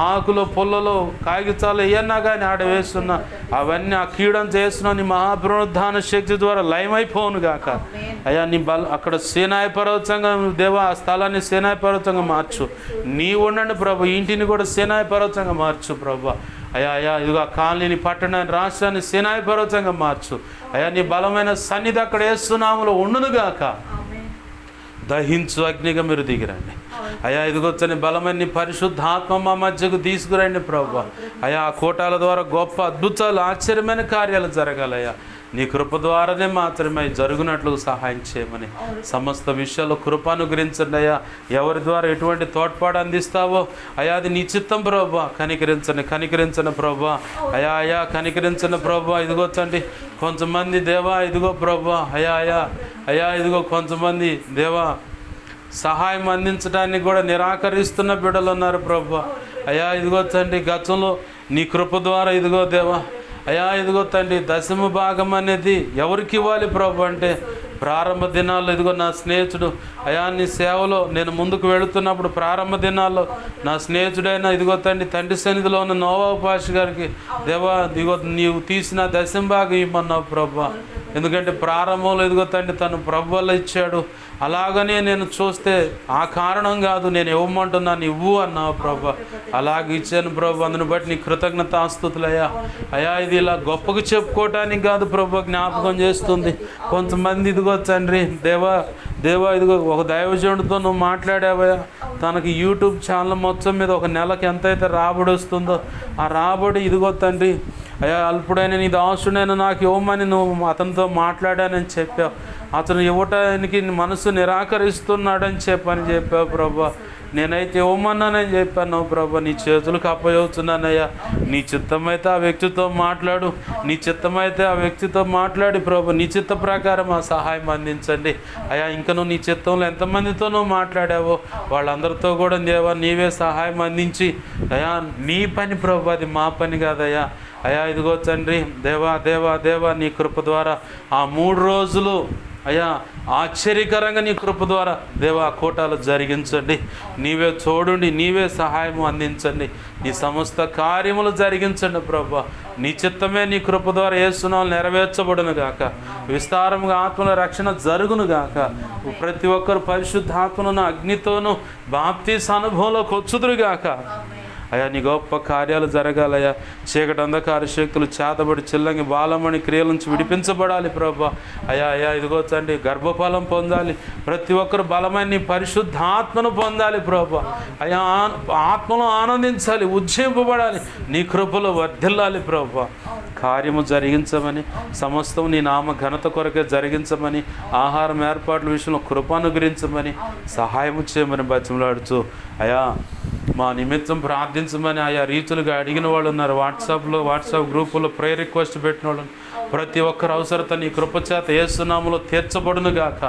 ఆకులు పొల్లలో కాగితాలు ఏమన్నా కానీ ఆడ వేస్తున్నా అవన్నీ ఆ కీడం చేస్తున్నా నీ మహాపునరుద్ధాన శక్తి ద్వారా లయమైపోను గాక అయ్యా. నీ అక్కడ సేనాయ పర్వతంగా దేవా ఆ స్థలాన్ని సేనాయ పర్వతంగా మార్చు. నీ ఉండండి ప్రభు, ఇంటిని కూడా సేనాయ పర్వతంగా మార్చు ప్రభు. అయా అయా ఇదిగో కాలనీని, పట్టణాన్ని, రాష్ట్రాన్ని సేనాయ పర్వతంగా మార్చు అయా. నీ బలమైన సన్నిధి అక్కడ యేసునామములో ఉండునుగాక. దహించు అగ్నిగా మీరు దిగిరండి అయా. ఇదిగొచ్చని బలమైన నీ పరిశుద్ధాత్మ మా మధ్యకు తీసుకురండి ప్రభు అయా. ఆ కోటాల ద్వారా గొప్ప అద్భుతాలు, ఆశ్చర్యమైన కార్యాలు జరగాలయ్యా. నీ కృప ద్వారానే మాత్రమే జరుగునట్లు సహాయం చేయమని సమస్త విషయాల్లో కృప అనుగ్రహించండి అయ్యా. ఎవరి ద్వారా ఎటువంటి తోడ్పాటు అందిస్తావో అయా అది నీ చిత్తం ప్రభా. కనికరించండి ప్రభా అయా అయా కనికరించండి ప్రభా. ఇదిగోచ్చండి కొంతమంది దేవా ఇదిగో ప్రభా అయా ఇదిగో కొంతమంది దేవా సహాయం అందించడానికి కూడా నిరాకరిస్తున్న బిడ్డలు ఉన్నారు ప్రభా అయా. ఇదిగోచ్చండి గతంలో నీ కృప ద్వారా ఇదిగో దేవా అయా ఇదిగో తండ్రి దశమ భాగం అనేది ఎవరికి ఇవ్వాలి ప్రభు అంటే ప్రారంభ దినాల్లో ఇదిగో నా స్నేహితుడు అయా నీ సేవలో నేను ముందుకు వెళుతున్నప్పుడు ప్రారంభ దినాల్లో నా స్నేహితుడైన ఇదిగో తండ్రి సన్నిధిలో ఉన్న నోవా పాష గారికి దేవా ఇదిగో నీవు తీసిన దశమ భాగం ఇవ్వమన్నావు ప్రభా. ఎందుకంటే ప్రారంభంలో ఇదిగో తండ్రి తను ప్రభు వల్ల ఇచ్చాడు. అలాగనే నేను చూస్తే ఆ కారణం కాదు, నేను ఇవ్వమంటున్నాను ఇవ్వు అన్నావు ప్రభా. అలాగే ఇచ్చాను ప్రభు, అందుని బట్టి నీ కృతజ్ఞతాస్తుతులయ్యా అయా. ఇది ఇలా గొప్పగా చెప్పుకోవటానికి కాదు ప్రభు, జ్ఞాపకం చేస్తుంది. కొంతమంది ఇదిగో తండ్రి దేవా ఇదిగో ఒక దైవజనుడితో నువ్వు మాట్లాడావయ్యా, తనకి యూట్యూబ్ ఛానల్ మొత్తం మీద ఒక నెలకి ఎంతైతే రాబడి వస్తుందో ఆ రాబడి ఇదిగో తండ్రి అయ్యా అల్పుడైన నీ దాసుడైన నాకు ఇవ్వమని నువ్వు అతనితో మాట్లాడానని చెప్పావు. అతను ఇవ్వటానికి మనసు నిరాకరిస్తున్నాడని చెప్పావు ప్రభా. నేనైతే ఇవ్వమన్నానని చెప్పాను ప్రభా. నీ చేతులకు అప్పచెబుతున్నానయ్యా. నీ చిత్తమైతే ఆ వ్యక్తితో మాట్లాడు, నీ చిత్తమైతే ఆ వ్యక్తితో మాట్లాడి ప్రభు నీ చిత్త ప్రకారం ఆ సహాయం అందించండి అయ్యా. ఇంకా నువ్వు నీ చిత్తంలో ఎంతమందితో నువ్వు మాట్లాడావో వాళ్ళందరితో కూడా దేవా నీవే సహాయం అందించి అయ్యా. నీ పని ప్రభు, అది మా పని కాదయ్యా అయ్యా. ఇదిగో తండ్రి దేవా నీ కృప ద్వారా ఆ 3 రోజులు అయ్యా ఆశ్చర్యకరంగా నీ కృప ద్వారా దేవా కోటాలు జరిగించండి. నీవే చూడండి, నీవే సహాయం అందించండి, నీ సమస్త కార్యములు జరిగించండి ప్రభా. నీ చిత్తమే నీ కృప ద్వారా యేసునామములో నెరవేర్చబడును గాక. విస్తారంగా ఆత్మల రక్షణ జరుగును గాక. ప్రతి ఒక్కరు పరిశుద్ధాత్మను అగ్నితోనూ బాప్తీస అనుభవంలోకి వచ్చుదురు గాక అయా. నీ గొప్ప కార్యాలు జరగాలయ్యా. చీకటి అంధకార శక్తులు చేతబడి చిల్లంగి బాలమణి క్రియల నుంచి విడిపించబడాలి ప్రభా అయా. ఇదిగో తండ్రి గర్భఫలం పొందాలి. ప్రతి ఒక్కరు బలమైన నీ పరిశుద్ధాత్మను పొందాలి ప్రభా అయా. ఆత్మలో ఆనందించాలి, ఉజ్జయింపబడాలి, నీ కృపలో వర్ధిల్లాలి ప్రభా. కార్యము జరిగించమని, సమస్తం నీ నామ ఘనత కొరకే జరిగించమని, ఆహారం ఏర్పాట్ల విషయంలో కృప అనుగ్రహించమని, సహాయము చేయమని బతిమలాడుతూ అయా మా నిమిత్తం ప్రార్థించమని ఆయా రీతులుగా అడిగిన వాళ్ళు ఉన్నారు. వాట్సాప్ గ్రూపుల్లో ప్రేయర్ రిక్వెస్ట్ పెట్టిన వాళ్ళు ప్రతి ఒక్కరి అవసరత నీ కృపచేత యేసు నామములో తీర్చబడును గాక.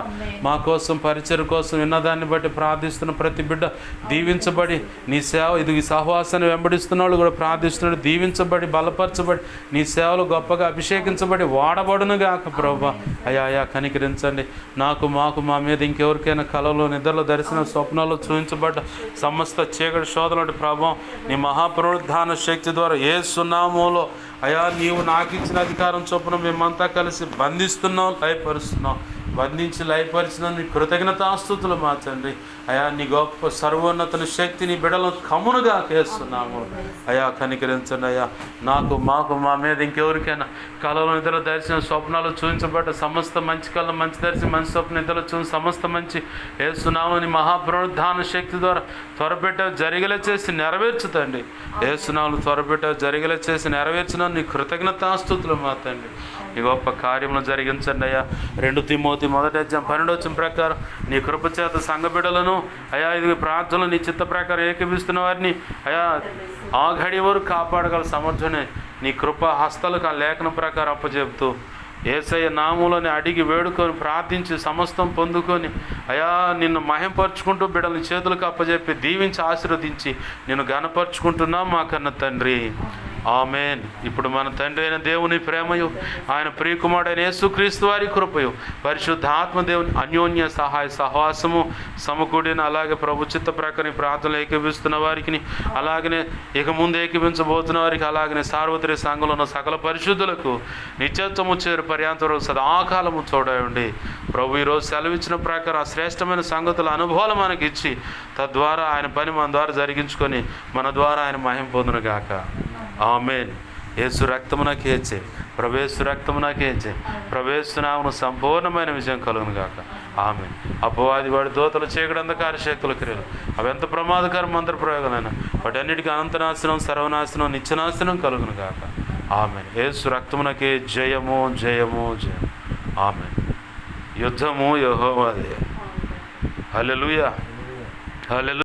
మా కోసం పరిచర్య కోసం విన్నదాన్ని బట్టి ప్రార్థిస్తున్న ప్రతి బిడ్డ దీవించబడి నీ సేవ ఈ సహవాసాన్ని వెంబడిస్తున్న వాళ్ళు కూడా ప్రార్థిస్తున్నాడు, దీవించబడి బలపరచబడి నీ సేవలు గొప్పగా అభిషేకించబడి వాడబడును గాక ప్రభువా. అయా కనికరించండి. నాకు మాకు మా మీద ఇంకెవరికైనా కలలో నిద్రలో దర్శన స్వప్నాల్లో చూపించబడ్డ సమస్త చీకటి శోధనటి ప్రభావం నీ మహాపునరుద్ధాన శక్తి ద్వారా యేసు నామములో అయా నీవు నాకు ఇచ్చిన అధికారం చొప్పున మేమంతా కలిసి బంధిస్తున్నాం, లయపరుస్తున్నాం. బంధించి లయపరిచిన నీ కృతజ్ఞతాస్తుతులు మా తండ్రి. అయా నీ గొప్ప సర్వోన్నతని శక్తి నీ బిడలను కమ్మునుగా చేస్తున్నాము. అయా కనికరించండి. అయ్యా నాకు మాకు మా మీద ఇంకెవరికైనా కళలో నిద్రలో దర్శన స్వప్నాలు చూపించబడ్డ సమస్త మంచి కళ మంచి దర్శనం మంచి స్వప్న నిద్రలో చూసి సమస్త మంచి యేసునామని మహాపునరుద్ధాన శక్తి ద్వారా త్వరపెట్ట జరిగేలా చేసి నెరవేర్చుతండి. యేసునామను త్వరపెట్ట జరిగేలా చేసి నెరవేర్చిన నీ కృతజ్ఞతాస్తుతులు మా తండ్రి. ఈ గొప్ప కార్యములు జరిగించండి అయ్యా. 2 తిమోతి 1:12 ప్రకారం నీ కృపచేత సంఘ బిడ్డలను అయా ఇది ప్రార్థనలు నీ చిత్త ప్రకారం ఏకీపిస్తున్న వారిని అయా ఆ గడి వరకు కాపాడగల సమర్థునే నీ కృప హస్తలకు ఆ లేఖనం ప్రకారం అప్పచెబుతూ యేసయ్య నామములని అడిగి వేడుకొని ప్రార్థించి సమస్తం పొందుకొని అయా నిన్ను మహింపరుచుకుంటూ బిడ్డలని చేతులకు అప్పచెప్పి దీవించి ఆశీర్వదించి నిన్ను ఘనపరుచుకుంటున్నాం మా కన్న తండ్రి. ఆమేన్. ఇప్పుడు మన తండ్రి అయిన దేవుని ప్రేమయు ఆయన ప్రియకుమారుడైన యేసుక్రీస్తు వారి కృపయు పరిశుద్ధాత్మ దేవుని అన్యోన్య సహాయ సహవాసము సమకూడిన అలాగే ప్రభు చిత్త ప్రకారం ప్రార్థనలు ఏకీపిస్తున్న వారికి అలాగనే ఇక ముందు ఏకీపించబోతున్న వారికి అలాగనే సార్వత్రిక సంఘంలో ఉన్న సకల పరిశుద్ధులకు నిత్యత్వము చేరు పర్యాంతరం సదాకాలము చూడండి. ప్రభు ఈరోజు సెలవిచ్చిన ప్రకారం శ్రేష్టమైన సంగతుల అనుభవాలు మనకి ఇచ్చి తద్వారా ఆయన పని మన ద్వారా జరిగించుకొని మన ద్వారా ఆయన మహిమ పొందును గాక. ఆమేన్. యేసు రక్తమునకేచే ప్రవేశు రక్తమునకేచే ప్రవేశనామను సంపూర్ణమైన విజయం కలుగును గాక. ఆమేన్. అపవాది వాడి దోతలు చీకటి అంధకార శక్తుల క్రియలు అవి ఎంత ప్రమాదకరం మంత్ర ప్రయోగమైనా వాటన్నిటికీ అనంతనాశనం సర్వనాశనం నిత్యనాశనం కలుగును గాక. ఆమేన్. యేసు రక్తమునకే జయము జయము జయం. ఆమేన్. యుద్ధము యెహోవాదే. హల్లెలూయా. హల్లెలూయా.